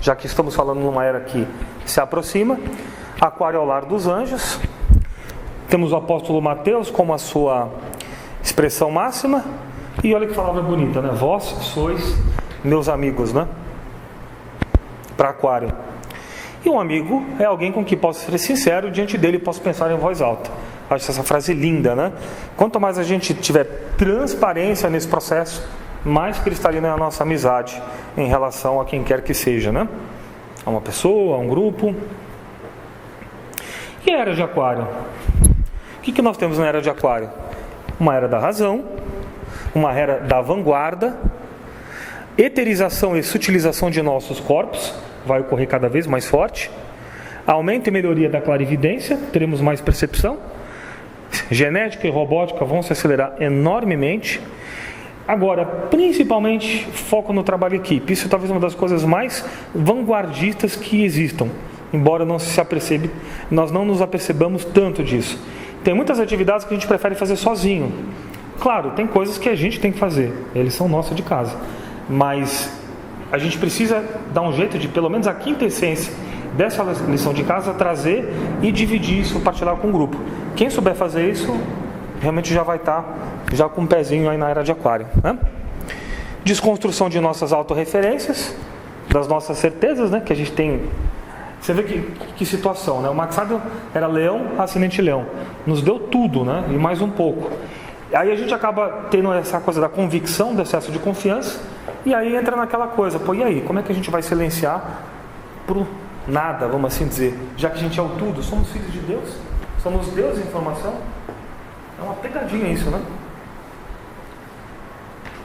já que estamos falando numa era que se aproxima. Aquário é o lar dos anjos. Temos o apóstolo Mateus como a sua expressão máxima. E olha que palavra bonita, né? Vós sois meus amigos, né? Para Aquário. E um amigo é alguém com quem posso ser sincero, diante dele posso pensar em voz alta. Acho essa frase linda, né? Quanto mais a gente tiver transparência nesse processo, mais cristalina é a nossa amizade em relação a quem quer que seja, né? A uma pessoa, a um grupo. E a era de Aquário? O que nós temos na era de Aquário? Uma era da razão, uma era da vanguarda, eterização e sutilização de nossos corpos, vai ocorrer cada vez mais forte, aumento e melhoria da clarividência, teremos mais percepção, genética e robótica vão se acelerar enormemente. Agora, principalmente, foco no trabalho em equipe. Isso é talvez uma das coisas mais vanguardistas que existam, embora nós não nos apercebamos tanto disso. Tem muitas atividades que a gente prefere fazer sozinho. Claro, tem coisas que a gente tem que fazer, eles são nossos de casa. Mas a gente precisa dar um jeito de, pelo menos a quinta essência dessa lição de casa, trazer e dividir isso, partilhar com o grupo. Quem souber fazer isso, realmente já vai estar já com um pezinho aí na era de Aquário, né? Desconstrução de nossas autorreferências, das nossas certezas, né? Que a gente tem. Você vê que situação, né? O Max Weber era leão, ascendente leão. Nos deu tudo, né? E mais um pouco. Aí a gente acaba tendo essa coisa da convicção, do excesso de confiança. E aí entra naquela coisa, pô, e aí? Como é que a gente vai silenciar pro nada, vamos assim dizer? Já que a gente é o tudo, somos filhos de Deus? Somos Deus em formação? É uma pegadinha isso, né?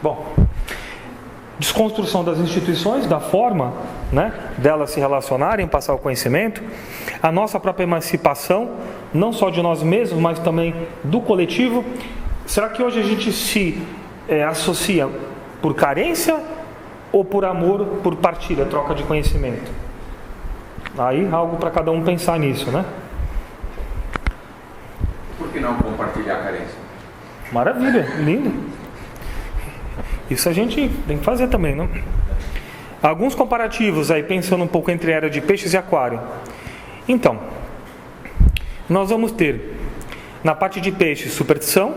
Bom, desconstrução das instituições, da forma, né, delas se relacionarem, passar o conhecimento, a nossa própria emancipação, não só de nós mesmos, mas também do coletivo. Será que hoje a gente se associa por carência ou por amor, por partilha, troca de conhecimento? Aí algo para cada um pensar nisso, né? Por que não compartilhar a carência? Maravilha, lindo. Isso a gente tem que fazer também, não? Alguns comparativos aí, pensando um pouco entre a era de peixes e aquário. Então, nós vamos ter na parte de peixes superstição,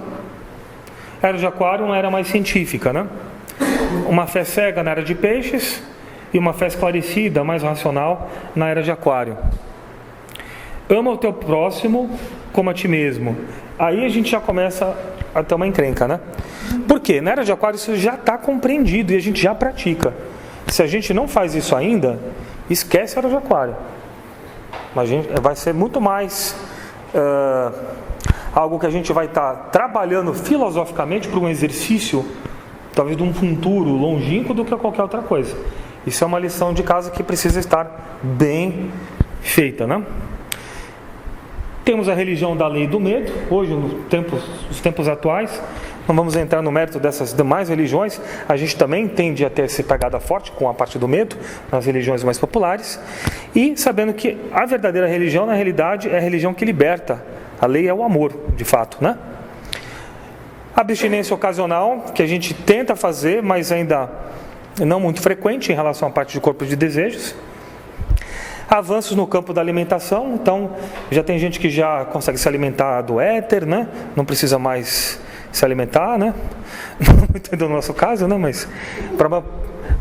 a era de aquário uma era mais científica, né? Uma fé cega na era de peixes e uma fé esclarecida, mais racional, na era de aquário. Ama o teu próximo como a ti mesmo. Aí a gente já começa a ter uma encrenca, né? Por quê? Na era de aquário isso já está compreendido e a gente já pratica. Se a gente não faz isso ainda, esquece a era de aquário. Mas vai ser muito mais algo que a gente vai estar trabalhando filosoficamente para um exercício, talvez de um futuro longínquo, do que qualquer outra coisa. Isso é uma lição de casa que precisa estar bem feita, né? Temos a religião da lei do medo. Hoje, nos tempos atuais, não vamos entrar no mérito dessas demais religiões. A gente também tende a ter essa pegada forte com a parte do medo, nas religiões mais populares. E sabendo que a verdadeira religião, na realidade, é a religião que liberta. A lei é o amor, de fato, né? Abstinência ocasional, que a gente tenta fazer, mas ainda não muito frequente em relação à parte de corpo de desejos. Avanços no campo da alimentação, então já tem gente que já consegue se alimentar do éter, né? Não precisa mais se alimentar, né? Não muito no nosso caso, né? Mas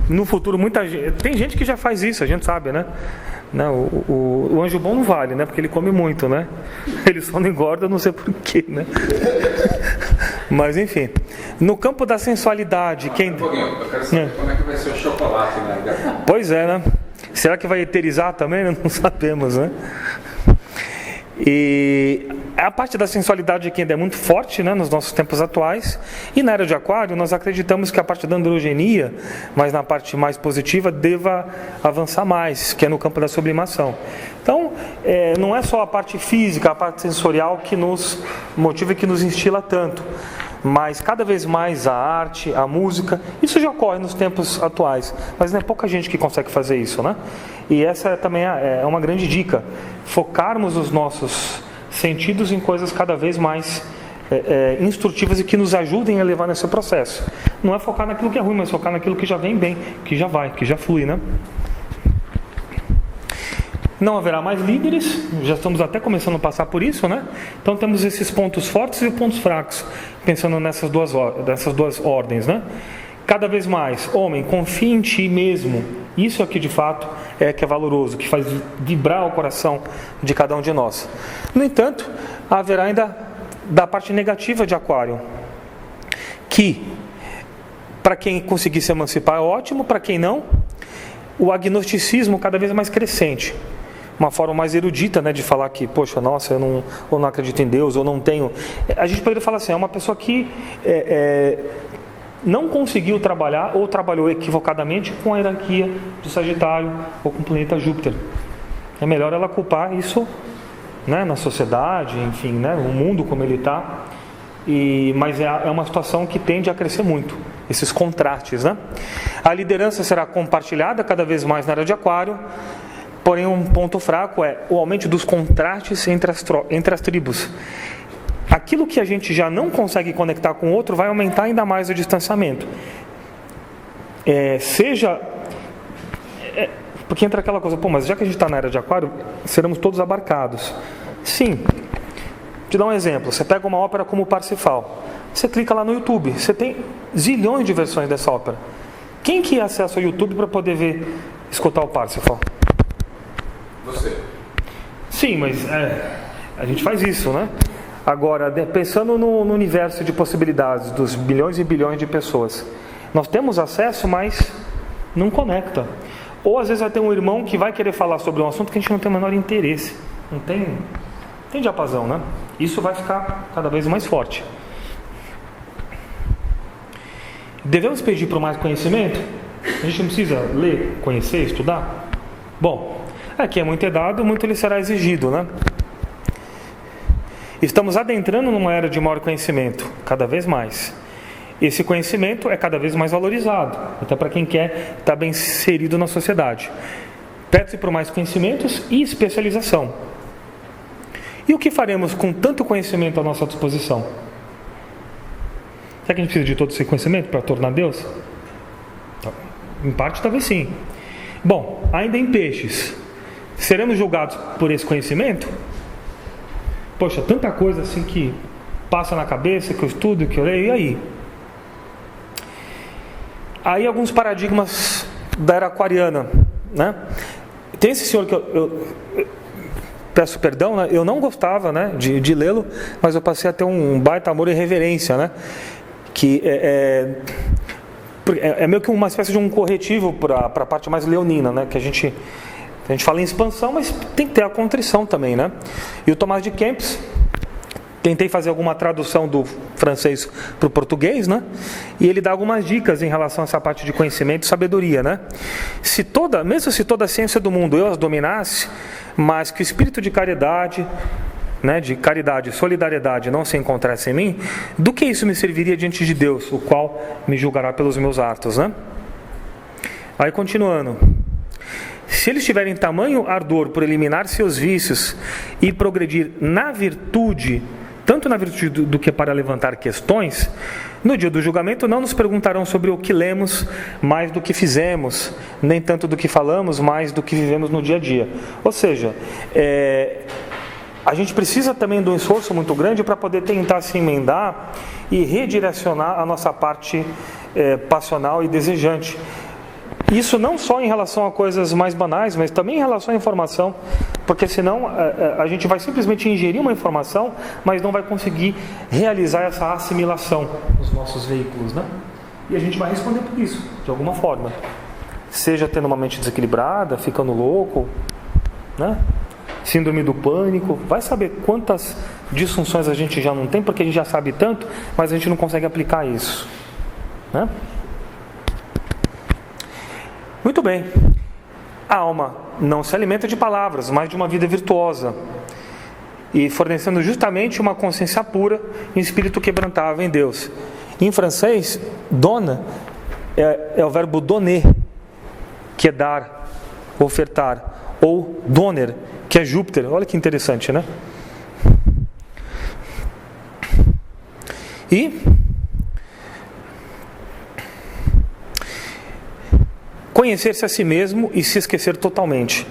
no futuro muita gente, tem gente que já faz isso, a gente sabe, né? Não, o anjo bom não vale, né? Porque ele come muito, né? Ele só não engorda, não sei porquê, né? Mas enfim, no campo da sensualidade, quem... Eu quero saber como é que vai ser o chocolate, né? Pois é, né? Será que vai eterizar também? Não sabemos, né? E a parte da sensualidade aqui ainda é muito forte, né, nos nossos tempos atuais. E na era de aquário nós acreditamos que a parte da androgenia, mas na parte mais positiva, deva avançar mais, que é no campo da sublimação. Então, não é só a parte física, a parte sensorial que nos motiva e que nos instila tanto. mas cada vez mais a arte, a música, isso já ocorre nos tempos atuais, mas não é pouca gente que consegue fazer isso, né? E essa também é uma grande dica, focarmos os nossos sentidos em coisas cada vez mais instrutivas e que nos ajudem a levar nesse processo. Não é focar naquilo que é ruim, mas focar naquilo que já vem bem, que já vai, que já flui, né? Não haverá mais líderes, já estamos até começando a passar por isso, né? Então temos esses pontos fortes e pontos fracos, pensando nessas duas ordens, né? Cada vez mais, homem, confie em ti mesmo. Isso aqui de fato que é valoroso, que faz vibrar o coração de cada um de nós. No entanto, haverá ainda da parte negativa de Aquário, que para quem conseguir se emancipar é ótimo, para quem não, o agnosticismo cada vez mais crescente. Uma forma mais erudita, né, de falar que, poxa, nossa, eu não acredito em Deus, ou não tenho... A gente poderia falar assim, é uma pessoa que não conseguiu trabalhar, ou trabalhou equivocadamente com a hierarquia de Sagitário, ou com o planeta Júpiter. É melhor ela culpar isso, né, na sociedade, enfim, né, no mundo como ele está. Mas é uma situação que tende a crescer muito, esses contrastes, né? A liderança será compartilhada cada vez mais na era de Aquário. Porém, um ponto fraco é o aumento dos contrastes entre as tribos. Aquilo que a gente já não consegue conectar com o outro vai aumentar ainda mais o distanciamento. Porque entra aquela coisa, mas já que a gente está na era de Aquário, seremos todos abarcados. Sim. Te dar um exemplo. Você pega uma ópera como Parsifal. Você clica lá no YouTube. Você tem zilhões de versões dessa ópera. Quem que acessa o YouTube para poder escutar o Parsifal? Você. Sim, mas a gente faz isso, né? Agora, pensando no universo de possibilidades dos bilhões e bilhões de pessoas, nós temos acesso, mas não conecta. Ou às vezes vai ter um irmão que vai querer falar sobre um assunto que a gente não tem o menor interesse. Não tem diapasão, né? Isso vai ficar cada vez mais forte. Devemos pedir por mais conhecimento? A gente não precisa ler, conhecer, estudar? Bom, aqui é muito dado, muito lhe será exigido, né? Estamos adentrando numa era de maior conhecimento, cada vez mais. Esse conhecimento é cada vez mais valorizado, até para quem quer estar bem inserido na sociedade. Pede-se por mais conhecimentos e especialização. E o que faremos com tanto conhecimento à nossa disposição? Será que a gente precisa de todo esse conhecimento para tornar Deus? Em parte, talvez sim. Bom, ainda em peixes, seremos julgados por esse conhecimento? Poxa, tanta coisa assim que passa na cabeça, que eu estudo, que eu leio, e aí? Aí alguns paradigmas da era aquariana, né? Tem esse senhor que eu peço perdão, né? Eu não gostava, né, de lê-lo, mas eu passei a ter um baita amor e reverência, né? Que é meio que uma espécie de um corretivo para a parte mais leonina, né? Que a gente fala em expansão, mas tem que ter a contrição também, né? E o Tomás de Kempis, tentei fazer alguma tradução do francês para o português, né? E ele dá algumas dicas em relação a essa parte de conhecimento e sabedoria, né? Mesmo se toda a ciência do mundo eu as dominasse, mas que o espírito de caridade, né, de caridade e solidariedade não se encontrasse em mim, do que isso me serviria diante de Deus, o qual me julgará pelos meus atos, né? Aí continuando. Se eles tiverem tamanho ardor por eliminar seus vícios e progredir na virtude, tanto na virtude do que para levantar questões, no dia do julgamento não nos perguntarão sobre o que lemos mais do que fizemos, nem tanto do que falamos mais do que vivemos no dia a dia. Ou seja, a gente precisa também de um esforço muito grande para poder tentar se emendar e redirecionar a nossa parte passional e desejante. Isso não só em relação a coisas mais banais, mas também em relação à informação, porque senão a gente vai simplesmente ingerir uma informação, mas não vai conseguir realizar essa assimilação nos nossos veículos, né? E a gente vai responder por isso, de alguma forma. Seja tendo uma mente desequilibrada, ficando louco, né? Síndrome do pânico, vai saber quantas disfunções a gente já não tem, porque a gente já sabe tanto, mas a gente não consegue aplicar isso, né? Muito bem. A alma não se alimenta de palavras, mas de uma vida virtuosa. e fornecendo justamente uma consciência pura e um espírito quebrantável em Deus. Em francês, dona é o verbo donner, que é dar, ofertar, ou donner, que é Júpiter. Olha que interessante, né? E conhecer-se a si mesmo e se esquecer totalmente.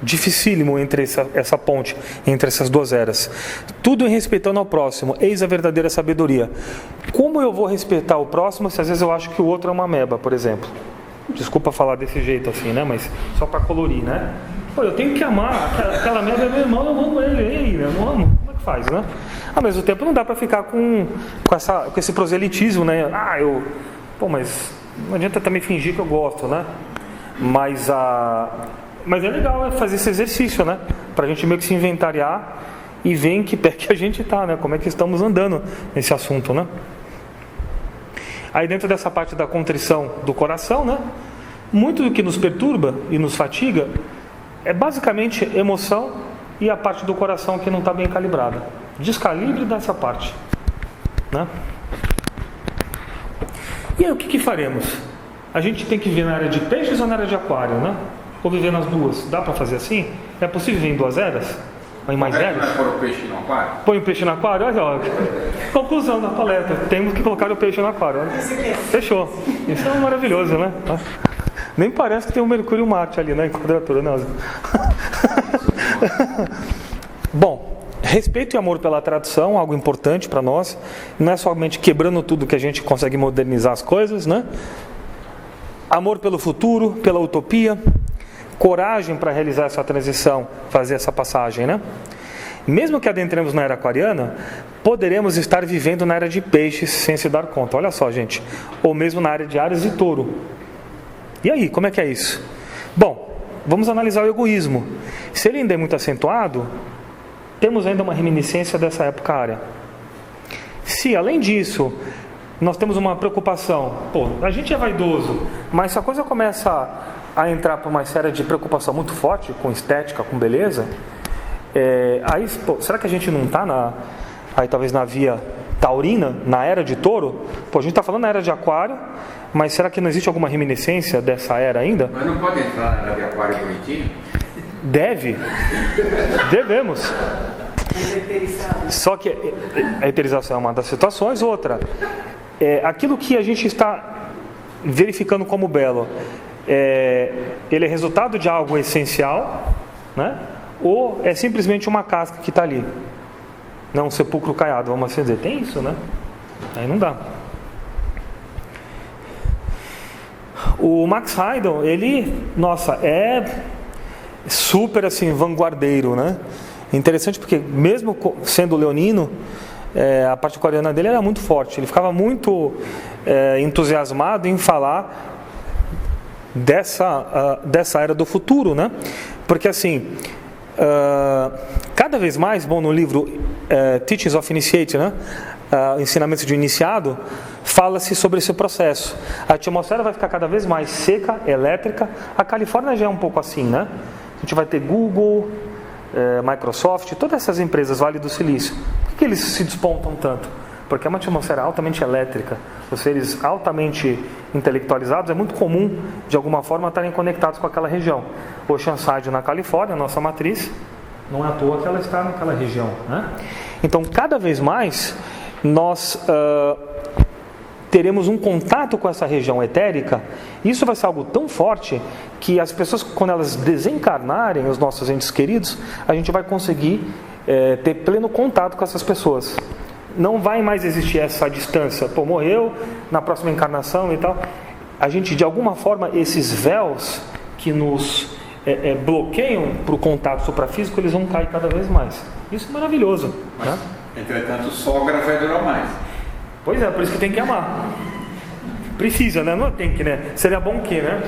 Dificílimo entre essa ponte, entre essas duas eras. Tudo em respeitando ao próximo. Eis a verdadeira sabedoria. Como eu vou respeitar o próximo se às vezes eu acho que o outro é uma ameba, por exemplo? Desculpa falar desse jeito assim, né? Mas só para colorir, né? Pô, eu tenho que amar. Aquela ameba é meu irmão, eu amo ele. Ei, eu não amo. Como é que faz, né? Ao mesmo tempo não dá para ficar com esse proselitismo, né? Mas não adianta também fingir que eu gosto, né? Mas é legal fazer esse exercício, né? Para a gente meio que se inventariar e ver em que pé que a gente está, né? Como é que estamos andando nesse assunto, né? Aí dentro dessa parte da contrição do coração, né? Muito do que nos perturba e nos fatiga é basicamente emoção e a parte do coração que não está bem calibrada. Descalibre dessa parte, né? E aí o que faremos? A gente tem que viver na área de peixes ou na área de aquário, né? Ou viver nas duas? Dá para fazer assim? É possível viver em duas eras? Ou em mais eras? Pôr o peixe no aquário? Põe o peixe no aquário? Olha, ó. Conclusão da palestra. Temos que colocar o peixe no aquário. Olha. Fechou. Isso é maravilhoso, né? Nem parece que tem um Mercúrio e um Marte ali na quadratura, né? Bom, respeito e amor pela tradição, algo importante para nós. Não é somente quebrando tudo que a gente consegue modernizar as coisas, né? Amor pelo futuro, pela utopia, coragem para realizar essa transição, fazer essa passagem, né? Mesmo que adentremos na era aquariana, poderemos estar vivendo na era de peixes sem se dar conta. Olha só, gente. Ou mesmo na área de Áries e Touro. E aí, como é que é isso? Bom, vamos analisar o egoísmo. Se ele ainda é muito acentuado, temos ainda uma reminiscência dessa época área. Se, além disso, nós temos uma preocupação, a gente é vaidoso, mas se a coisa começa a entrar para uma série de preocupação muito forte, com estética, com beleza, aí, será que a gente não está aí talvez na via taurina, na era de touro? A gente está falando na era de aquário, mas será que não existe alguma reminiscência dessa era ainda? Mas não pode entrar na era de aquário bonitinho? Devemos. Só que a eterização é uma das situações, outra. Aquilo que a gente está verificando como belo, ele é resultado de algo essencial, né? Ou é simplesmente uma casca que está ali? Não, um sepulcro caiado, vamos assim dizer. Tem isso, né? Aí não dá. O Max Heidel, ele, é super assim, vanguardeiro, né? Interessante porque mesmo sendo leonino, a parte aquariana dele era muito forte. Ele ficava muito entusiasmado em falar dessa era do futuro, né? Porque assim, cada vez mais, no livro Teachings of Initiate, né? Ensinamentos de iniciado, fala-se sobre esse processo. A atmosfera vai ficar cada vez mais seca, elétrica. A Califórnia já é um pouco assim, né? A gente vai ter Google, Microsoft, todas essas empresas, Vale do Silício. Por que eles se despontam tanto? Porque é uma atmosfera altamente elétrica. Os seres altamente intelectualizados é muito comum, de alguma forma, estarem conectados com aquela região. Oceanside, na Califórnia, nossa matriz, não é à toa que ela está naquela região, né? Então, cada vez mais, nós teremos um contato com essa região etérica. Isso vai ser algo tão forte que as pessoas, quando elas desencarnarem, os nossos entes queridos, a gente vai conseguir ter pleno contato com essas pessoas. Não vai mais existir essa distância. Morreu, na próxima encarnação e tal. A gente, de alguma forma, esses véus que nos bloqueiam para o contato suprafísico, eles vão cair cada vez mais. Isso é maravilhoso. Mas, né? Entretanto, sogra vai durar mais. Pois é, por isso que tem que amar. Precisa, né? Não tem que, né? Seria bom que, né?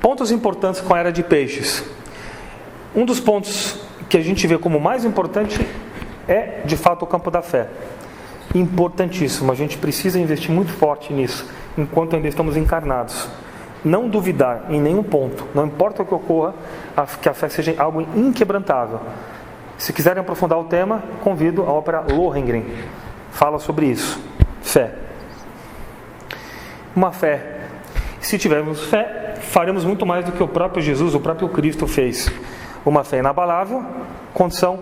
Pontos importantes com a era de peixes. Um dos pontos que a gente vê como mais importante é, de fato, o campo da fé. Importantíssimo. A gente precisa investir muito forte nisso, enquanto ainda estamos encarnados. não duvidar em nenhum ponto, não importa o que ocorra, que a fé seja algo inquebrantável. Se quiserem aprofundar o tema, convido a ópera Lohengrin. Fala sobre isso. Fé. Uma fé. Se tivermos fé, faremos muito mais do que o próprio Jesus, o próprio Cristo fez. Uma fé inabalável, condição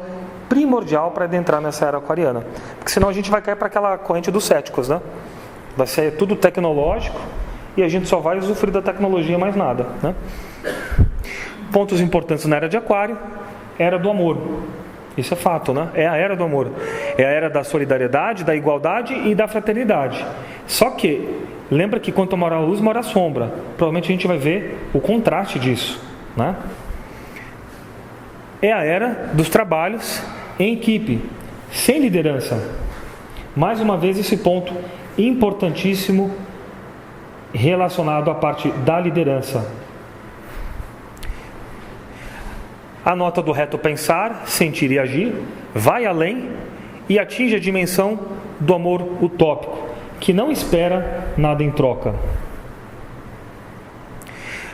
primordial para adentrar nessa era aquariana. Porque senão a gente vai cair para aquela corrente dos céticos, né? Vai ser tudo tecnológico e a gente só vai usufruir da tecnologia, mais nada, né? Pontos importantes na era de Aquário: era do amor. Isso é fato, né? É a era do amor. É a era da solidariedade, da igualdade e da fraternidade. Só que, lembra que quanto mora a luz, mora a sombra. Provavelmente a gente vai ver o contraste disso, né? É a era dos trabalhos em equipe, sem liderança. Mais uma vez, esse ponto importantíssimo relacionado à parte da liderança. A nota do reto pensar, sentir e agir vai além e atinge a dimensão do amor utópico, que não espera nada em troca.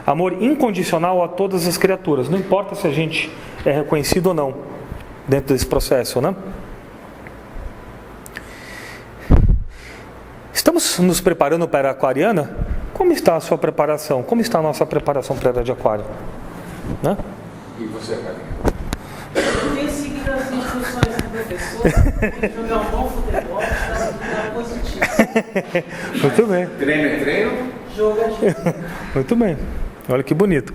Amor incondicional a todas as criaturas, não importa se a gente é reconhecido ou não dentro desse processo, né? Estamos nos preparando para a aquariana? Como está a sua preparação? Como está a nossa preparação para a era de Aquário? Né? E você, Padre? Eu tenho seguido as instruções do professor, jogar um bom futebol, está positivo. Muito bem. Treino é treino? Jogo é jogo. Muito bem. Olha que bonito.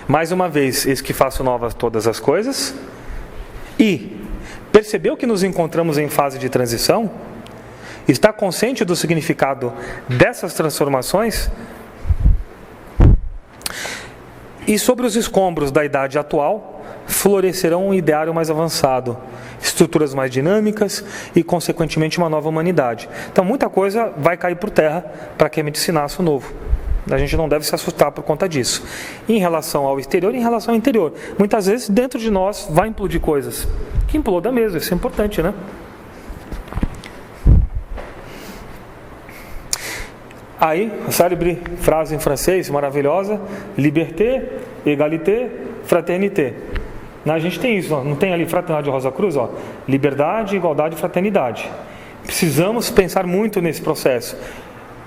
Mais uma vez, eis que faço novas todas as coisas. E percebeu que nos encontramos em fase de transição? Está consciente do significado dessas transformações? E sobre os escombros da idade atual, florescerão um ideário mais avançado, estruturas mais dinâmicas e, consequentemente, uma nova humanidade. Então, muita coisa vai cair por terra para quem ensinasse o novo. A gente não deve se assustar por conta disso. Em relação ao exterior e em relação ao interior. Muitas vezes, dentro de nós, vai implodir coisas. Que imploda mesmo, isso é importante, né? Aí, a célebre frase em francês, maravilhosa: liberté, égalité, fraternité. A gente tem isso, não tem ali Fraternidade Rosa Cruz? Ó, liberdade, igualdade e fraternidade. Precisamos pensar muito nesse processo,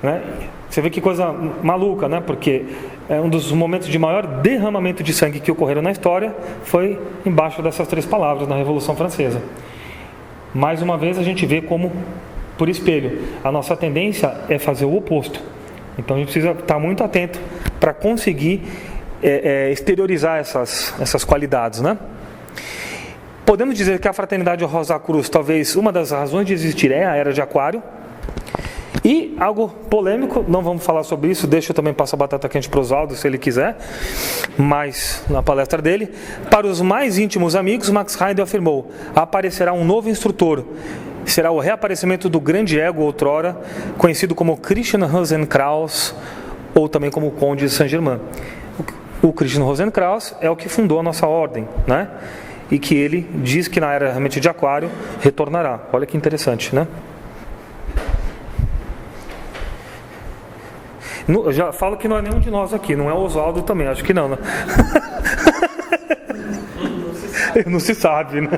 né? Você vê que coisa maluca, né? Porque é um dos momentos de maior derramamento de sangue que ocorreram na história foi embaixo dessas três palavras na Revolução Francesa. Mais uma vez a gente vê como, por espelho, a nossa tendência é fazer o oposto. Então a gente precisa estar muito atento para conseguir exteriorizar essas qualidades, né? Podemos dizer que a Fraternidade Rosa Cruz, talvez uma das razões de existir, é a Era de Aquário. E algo polêmico, não vamos falar sobre isso, deixa eu também passar a batata quente para o Oswaldo, se ele quiser, mas na palestra dele, para os mais íntimos amigos, Max Heidel afirmou: aparecerá um novo instrutor, será o reaparecimento do grande ego outrora, conhecido como Christian Rosenkrantz, ou também como Conde de Saint-Germain. O Christian Rosenkrantz é o que fundou a nossa ordem, né? E que ele diz que na era realmente de Aquário retornará. Olha que interessante, né? Eu já falo que não é nenhum de nós aqui, não é o Oswaldo também, acho que não, né? Não se sabe, né?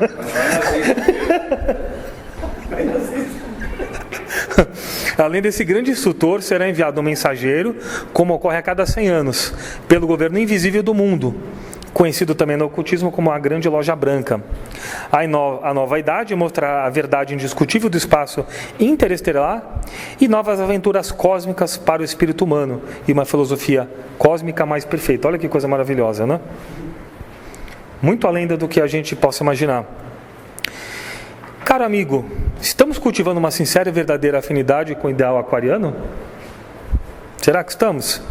Além desse grande instrutor, será enviado um mensageiro, como ocorre a cada 100 anos, pelo governo invisível do mundo, conhecido também no ocultismo como a Grande Loja Branca. A nova idade mostrará a verdade indiscutível do espaço interestelar e novas aventuras cósmicas para o espírito humano e uma filosofia cósmica mais perfeita. Olha que coisa maravilhosa, né? Muito além do que a gente possa imaginar. Caro amigo, estamos cultivando uma sincera e verdadeira afinidade com o ideal aquariano? Será que estamos?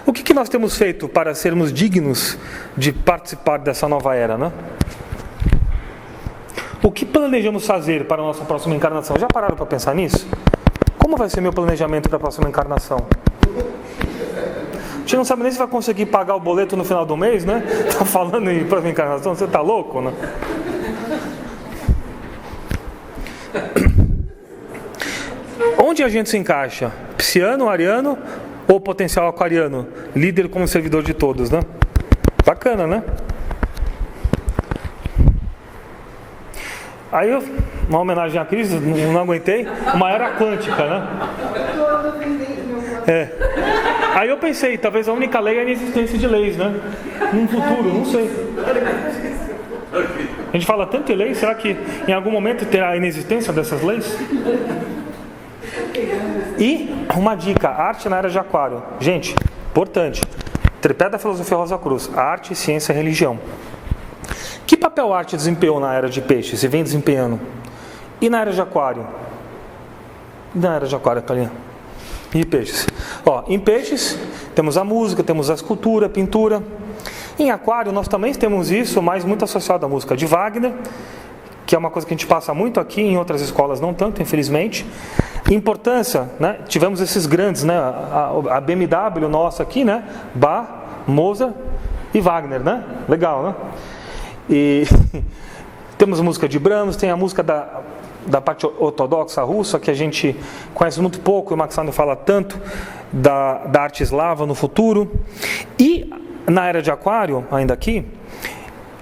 O que nós temos feito para sermos dignos de participar dessa nova era, né? O que planejamos fazer para a nossa próxima encarnação? Já pararam para pensar nisso? Como vai ser meu planejamento para a próxima encarnação? A gente não sabe nem se vai conseguir pagar o boleto no final do mês, né? Tá falando em próxima encarnação, você tá louco, né? Onde a gente se encaixa? Pisciano, ariano Ou potencial aquariano, líder como servidor de todos, né? Bacana, né? Aí, uma homenagem à Cris, não aguentei, uma era quântica, né? Aí eu pensei, talvez a única lei é a inexistência de leis, né? Num futuro, não sei. A gente fala tanto em lei, será que em algum momento terá a inexistência dessas leis? E uma dica, arte na era de aquário. Gente, importante, tripé da filosofia Rosa Cruz, arte, ciência e religião. Que papel a arte desempenhou na era de peixes e vem desempenhando? E na era de aquário? Na era de aquário, Calinha. E peixes? Em peixes temos a música, temos a escultura, a pintura. Em aquário nós também temos isso, mas muito associado à música de Wagner, que é uma coisa que a gente passa muito aqui, em outras escolas não tanto, infelizmente. Importância, né? Tivemos esses grandes, né? A BMW nossa aqui, né? Bach, Mozart e Wagner, né? Legal, né? E temos música de Brahms, tem a música da parte ortodoxa russa, que a gente conhece muito pouco, e o Max Sandler fala tanto da arte eslava no futuro. E na era de aquário, ainda aqui,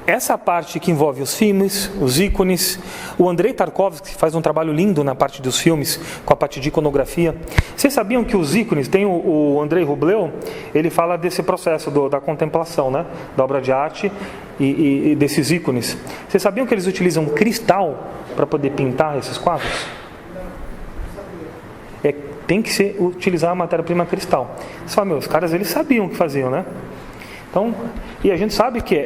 essa parte que envolve os filmes, os ícones, o Andrei Tarkovsky faz um trabalho lindo na parte dos filmes, com a parte de iconografia. Vocês sabiam que os ícones, tem o Andrei Rublev, ele fala desse processo da contemplação, né? Da obra de arte e desses ícones. Vocês sabiam que eles utilizam cristal para poder pintar esses quadros? Tem que utilizar a matéria-prima cristal. Você fala, os caras eles sabiam o que faziam, né? Então, e a gente sabe que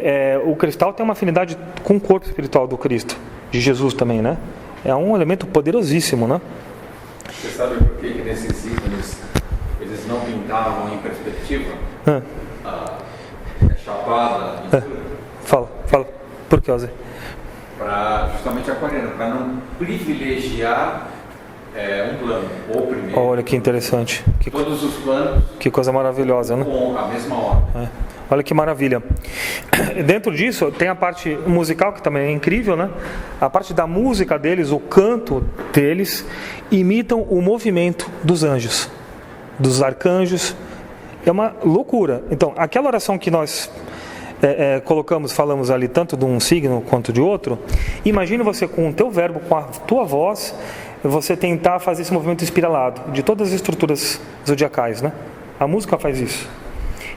o cristal tem uma afinidade com o corpo espiritual do Cristo, de Jesus também, né? É um elemento poderosíssimo, né? Você sabe por que nesses ícones eles não pintavam em perspectiva? Chapada, Fala. Por que, Zé? Para justamente aquariano, para não privilegiar um plano, ou o primeiro. Olha que interessante. Todos os planos. Que coisa maravilhosa, né? Com a mesma hora. Olha que maravilha. Dentro disso tem a parte musical, que também é incrível, né? A parte da música deles, o canto deles, imitam o movimento dos anjos, dos arcanjos. É uma loucura. Então, aquela oração que nós falamos ali, tanto de um signo quanto de outro, imagine você com o teu verbo, com a tua voz, você tentar fazer esse movimento espiralado de todas as estruturas zodiacais, né? A música faz isso.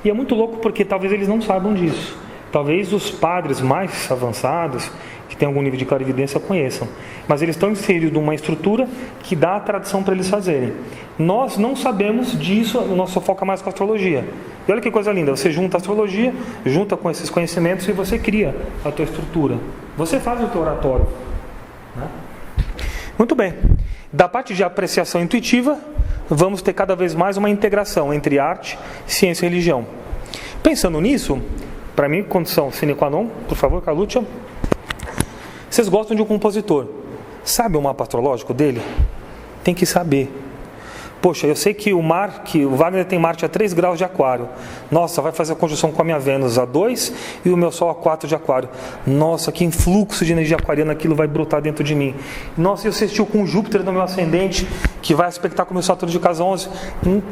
E é muito louco porque talvez eles não saibam disso. Talvez os padres mais avançados, que têm algum nível de clarividência, conheçam. Mas eles estão inseridos numa estrutura que dá a tradição para eles fazerem. Nós não sabemos disso, o nosso foco é mais com a astrologia. E olha que coisa linda, você junta a astrologia, junta com esses conhecimentos e você cria a tua estrutura. Você faz o teu oratório, né? Muito bem. Da parte de apreciação intuitiva, vamos ter cada vez mais uma integração entre arte, ciência e religião. Pensando nisso, para mim, condição sine qua non, por favor, Carluccia, vocês gostam de um compositor. Sabe o mapa astrológico dele? Tem que saber. Poxa, eu sei que o Wagner tem Marte a 3 graus de aquário. Nossa, vai fazer a conjunção com a minha Vênus a 2 e o meu Sol a 4 de aquário. Nossa, que influxo de energia aquariana aquilo vai brotar dentro de mim. Nossa, eu assisti com Júpiter no meu ascendente, que vai aspectar com o meu Saturno de casa 11.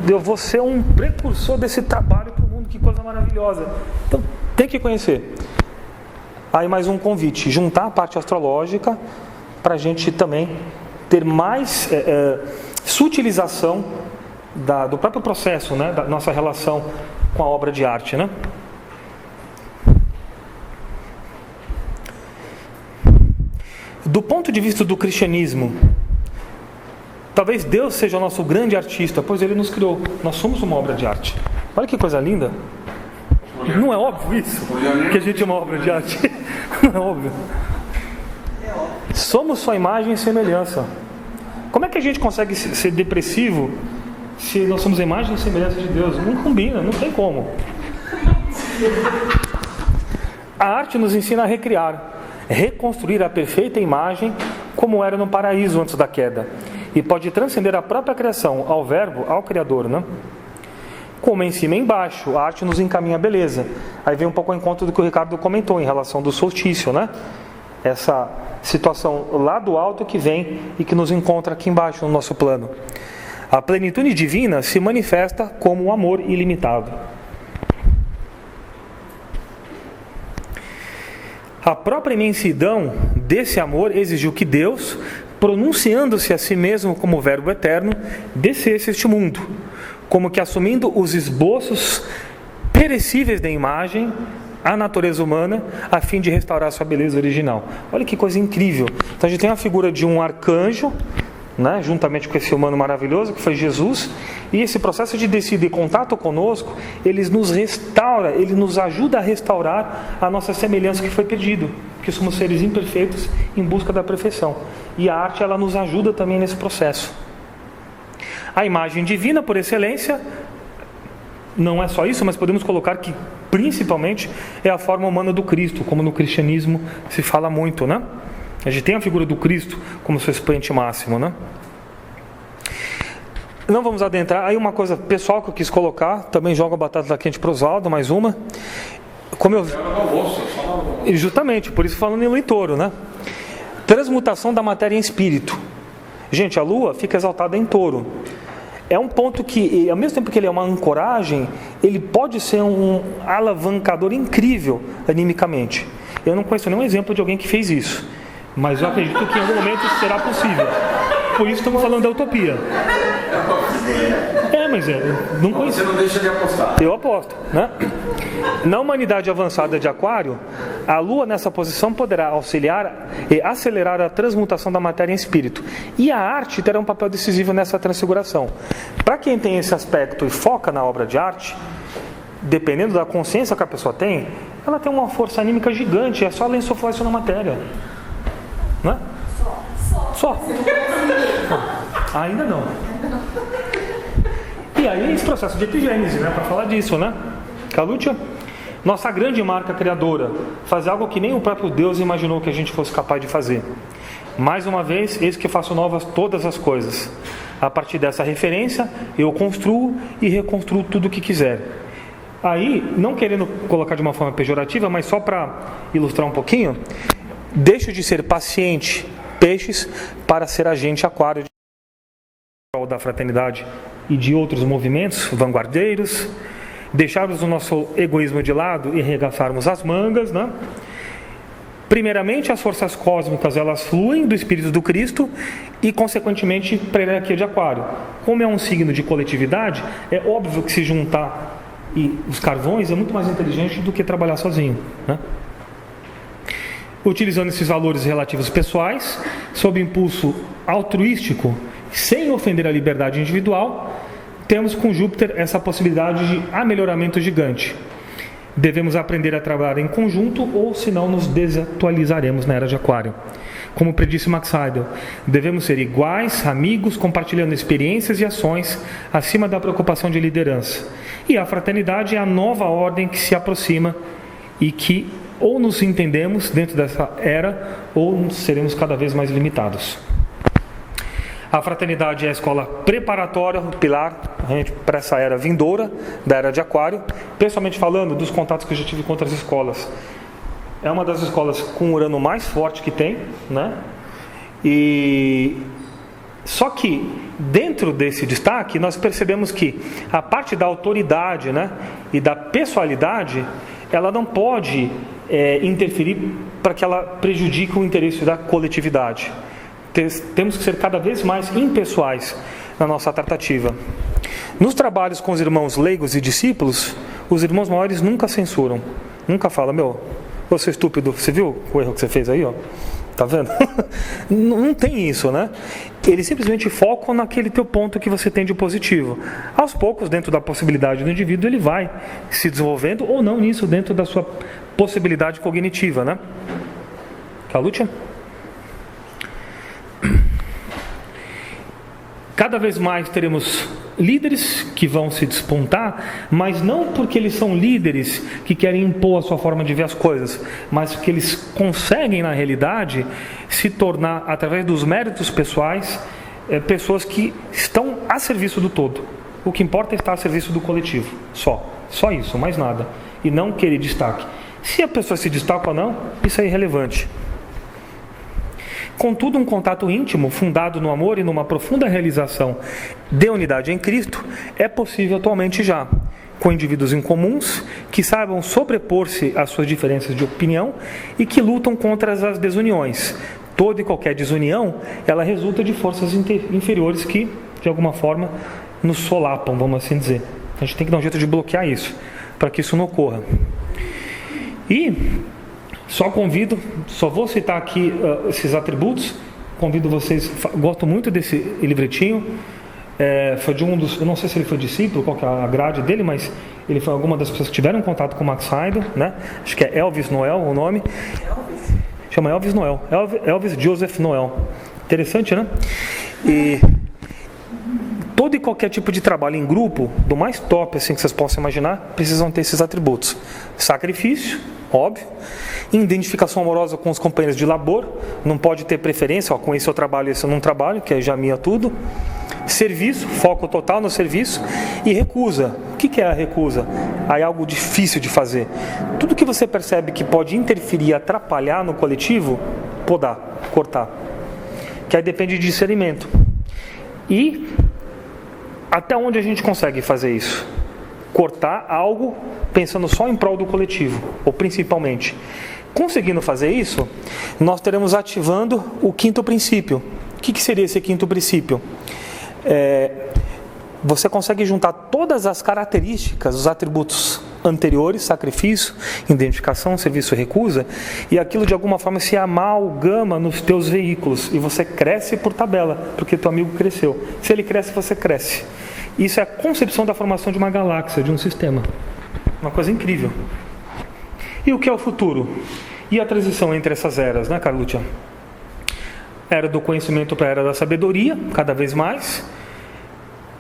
Eu vou ser um precursor desse trabalho para o mundo, que coisa maravilhosa. Então, tem que conhecer. Aí mais um convite, juntar a parte astrológica para a gente também ter mais sutilização do próprio processo, né, da nossa relação com a obra de arte, né? Do ponto de vista do cristianismo, talvez Deus seja o nosso grande artista, pois Ele nos criou. Nós somos uma obra de arte. Olha que coisa linda. Não é óbvio isso? Que a gente é uma obra de arte? Não é óbvio? Somos sua imagem e semelhança. Como é que a gente consegue ser depressivo se nós somos a imagem e semelhança de Deus? Não combina, não tem como. A arte nos ensina a recriar, reconstruir a perfeita imagem como era no paraíso antes da queda, e pode transcender a própria criação, ao verbo, ao Criador, né? Como em cima e embaixo, a arte nos encaminha a beleza. Aí vem um pouco ao encontro do que o Ricardo comentou em relação do solstício, né? Essa situação lá do alto que vem e que nos encontra aqui embaixo no nosso plano. A plenitude divina se manifesta como o amor ilimitado. A própria imensidão desse amor exigiu que Deus, pronunciando-se a si mesmo como Verbo eterno, descesse a este mundo, como que assumindo os esboços perecíveis da imagem, a natureza humana, a fim de restaurar sua beleza original. Olha que coisa incrível. Então a gente tem a figura de um arcanjo, né, juntamente com esse humano maravilhoso que foi Jesus, e esse processo de descida e contato conosco, ele nos restaura, ele nos ajuda a restaurar a nossa semelhança que foi perdido, porque somos seres imperfeitos em busca da perfeição, e a arte ela nos ajuda também nesse processo. A imagem divina por excelência não é só isso, mas podemos colocar que principalmente é a forma humana do Cristo, como no cristianismo se fala muito, né? A gente tem a figura do Cristo como seu expoente máximo, né? Não vamos adentrar. Aí uma coisa pessoal que eu quis colocar, também jogo a batata quente para o Oswaldo, mais uma. Como eu... Justamente, por isso falando em Leitouro, né? Transmutação da matéria em espírito. Gente, a Lua fica exaltada em Touro. É um ponto que, ao mesmo tempo que ele é uma ancoragem, ele pode ser um alavancador incrível animicamente. Eu não conheço nenhum exemplo de alguém que fez isso, mas eu acredito que em algum momento isso será possível. Por isso estamos falando da utopia. Mas não conheço. Você não deixa de apostar. Eu aposto, né? Na humanidade avançada de Aquário, a Lua nessa posição poderá auxiliar e acelerar a transmutação da matéria em espírito. E a arte terá um papel decisivo nessa transfiguração. Para quem tem esse aspecto e foca na obra de arte, dependendo da consciência que a pessoa tem, ela tem uma força anímica gigante. É só ela insuflar isso na matéria, não é? Só. Ainda não. E aí esse processo de epigênese, né, para falar disso, né? Kalútia, nossa grande marca criadora, fazer algo que nem o próprio Deus imaginou que a gente fosse capaz de fazer. Mais uma vez, eis que faço novas todas as coisas. A partir dessa referência, eu construo e reconstruo tudo o que quiser. Aí, não querendo colocar de uma forma pejorativa, mas só para ilustrar um pouquinho, deixo de ser paciente, peixes, para ser agente aquário da fraternidade e de outros movimentos vanguardeiros, deixarmos o nosso egoísmo de lado e arregaçarmos as mangas, né? Primeiramente, as forças cósmicas elas fluem do Espírito do Cristo e, consequentemente, para a hierarquia de Aquário. Como é um signo de coletividade, é óbvio que se juntar e os carvões é muito mais inteligente do que trabalhar sozinho, né? Utilizando esses valores relativos pessoais, sob impulso altruístico, sem ofender a liberdade individual, temos com Júpiter essa possibilidade de amelhoramento gigante. Devemos aprender a trabalhar em conjunto, ou senão nos desatualizaremos na era de Aquário. Como predisse Max Heidel, devemos ser iguais, amigos, compartilhando experiências e ações, acima da preocupação de liderança. E a fraternidade é a nova ordem que se aproxima e que ou nos entendemos dentro dessa era, ou seremos cada vez mais limitados. A fraternidade é a escola preparatória, o pilar para essa era vindoura, da era de Aquário. Pessoalmente falando, dos contatos que eu já tive com outras escolas, é uma das escolas com Urano mais forte que tem, né? E só que dentro desse destaque nós percebemos que a parte da autoridade, né, e da pessoalidade, ela não pode interferir para que ela prejudique o interesse da coletividade. Temos que ser cada vez mais impessoais na nossa tratativa. Nos trabalhos com os irmãos leigos e discípulos, os irmãos maiores nunca censuram, nunca falam: meu, você é estúpido, você viu o erro que você fez aí, ó? Tá vendo? Não tem isso, né? Eles simplesmente focam naquele teu ponto que você tem de positivo. Aos poucos, dentro da possibilidade do indivíduo, ele vai se desenvolvendo ou não nisso, dentro da sua possibilidade cognitiva, né? Kalútia? Cada vez mais teremos líderes que vão se despontar, mas não porque eles são líderes que querem impor a sua forma de ver as coisas, mas que eles conseguem, na realidade, se tornar, através dos méritos pessoais, pessoas que estão a serviço do todo. O que importa é estar a serviço do coletivo, só isso, mais nada, e não querer destaque. Se a pessoa se destaca ou não, isso é irrelevante. Contudo, um contato íntimo, fundado no amor e numa profunda realização de unidade em Cristo, é possível atualmente já, com indivíduos incomuns, que saibam sobrepor-se às suas diferenças de opinião e que lutam contra as desuniões. Toda e qualquer desunião, ela resulta de forças inferiores que, de alguma forma, nos solapam, vamos assim dizer. A gente tem que dar um jeito de bloquear isso, para que isso não ocorra. E só vou citar aqui esses atributos, convido vocês, gosto muito desse livretinho, foi de um dos, eu não sei se ele foi discípulo, qual que é a grade dele, mas ele foi alguma das pessoas que tiveram contato com Max Heidel, né? Acho que é Elvis Noel o nome. Chama Elvis Noel, Elvis Joseph Noel. Interessante, né? E todo e qualquer tipo de trabalho em grupo, do mais top assim que vocês possam imaginar, precisam ter esses atributos. Sacrifício, óbvio. Identificação amorosa com os companheiros de labor. Não pode ter preferência, com esse eu trabalho, esse eu não trabalho, que aí já minha tudo. Serviço, foco total no serviço. E recusa. O que é a recusa? Aí é algo difícil de fazer. Tudo que você percebe que pode interferir, atrapalhar no coletivo, podar, cortar. Que aí depende de discernimento. E até onde a gente consegue fazer isso? Cortar algo pensando só em prol do coletivo, ou principalmente. Conseguindo fazer isso, nós teremos ativando o quinto princípio. O que seria esse quinto princípio? Você consegue juntar todas as características, os atributos anteriores, sacrifício, identificação, serviço e recusa, e aquilo de alguma forma se amalgama nos teus veículos, e você cresce por tabela, porque teu amigo cresceu. Se ele cresce, você cresce. Isso é a concepção da formação de uma galáxia, de um sistema. Uma coisa incrível. E o que é o futuro? E a transição entre essas eras, né, Carluccia? Era do conhecimento para a era da sabedoria, cada vez mais.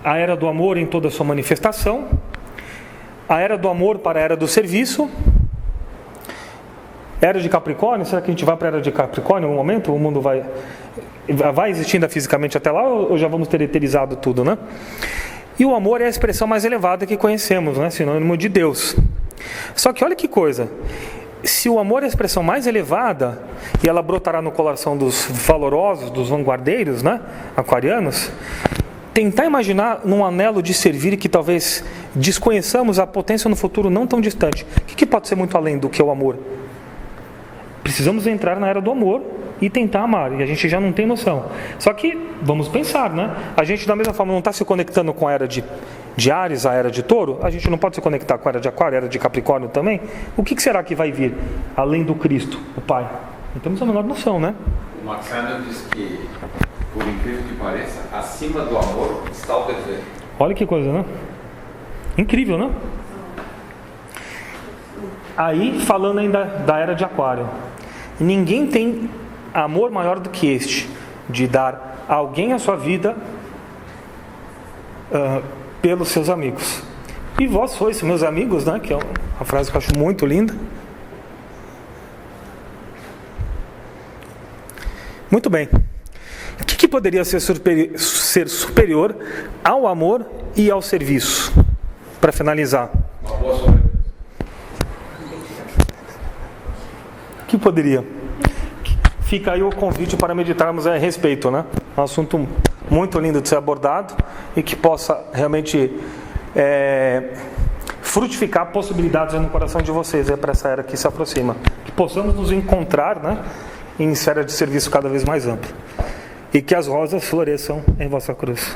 A era do amor em toda a sua manifestação. A era do amor para a era do serviço. Era de Capricórnio, será que a gente vai para a era de Capricórnio em um momento? O mundo vai existir ainda fisicamente até lá, ou já vamos ter eterizado tudo, né? E o amor é a expressão mais elevada que conhecemos, né? Sinônimo de Deus. Só que olha que coisa, se o amor é a expressão mais elevada, e ela brotará no coração dos valorosos, dos vanguardeiros, né? Aquarianos, tentar imaginar num anelo de servir que talvez desconheçamos a potência no futuro não tão distante. O que pode ser muito além do que o amor? Precisamos entrar na era do amor e tentar amar, e a gente já não tem noção. Só que, vamos pensar, né? A gente da mesma forma não está se conectando com a era de Áries, a era de Touro, a gente não pode se conectar com a era de Aquário, a era de Capricórnio também? O que será que vai vir, além do Cristo, o Pai? Não temos a menor noção, né? O Max Heidel diz que, por incrível que pareça, acima do amor está o desejo. Olha que coisa, né? Incrível, né? Aí, falando ainda da era de Aquário, ninguém tem amor maior do que este, de dar a alguém a sua vida pelos seus amigos. E vós sois meus amigos, né? Que é uma frase que eu acho muito linda. Muito bem. O que poderia ser superior ao amor e ao serviço? Para finalizar. Uma boa sobremesa. O que poderia? Fica aí o convite para meditarmos a respeito, né? Um assunto muito lindo de ser abordado e que possa realmente frutificar possibilidades no coração de vocês para essa era que se aproxima. Que possamos nos encontrar, né, em esfera de serviço cada vez mais ampla. E que as rosas floresçam em vossa cruz.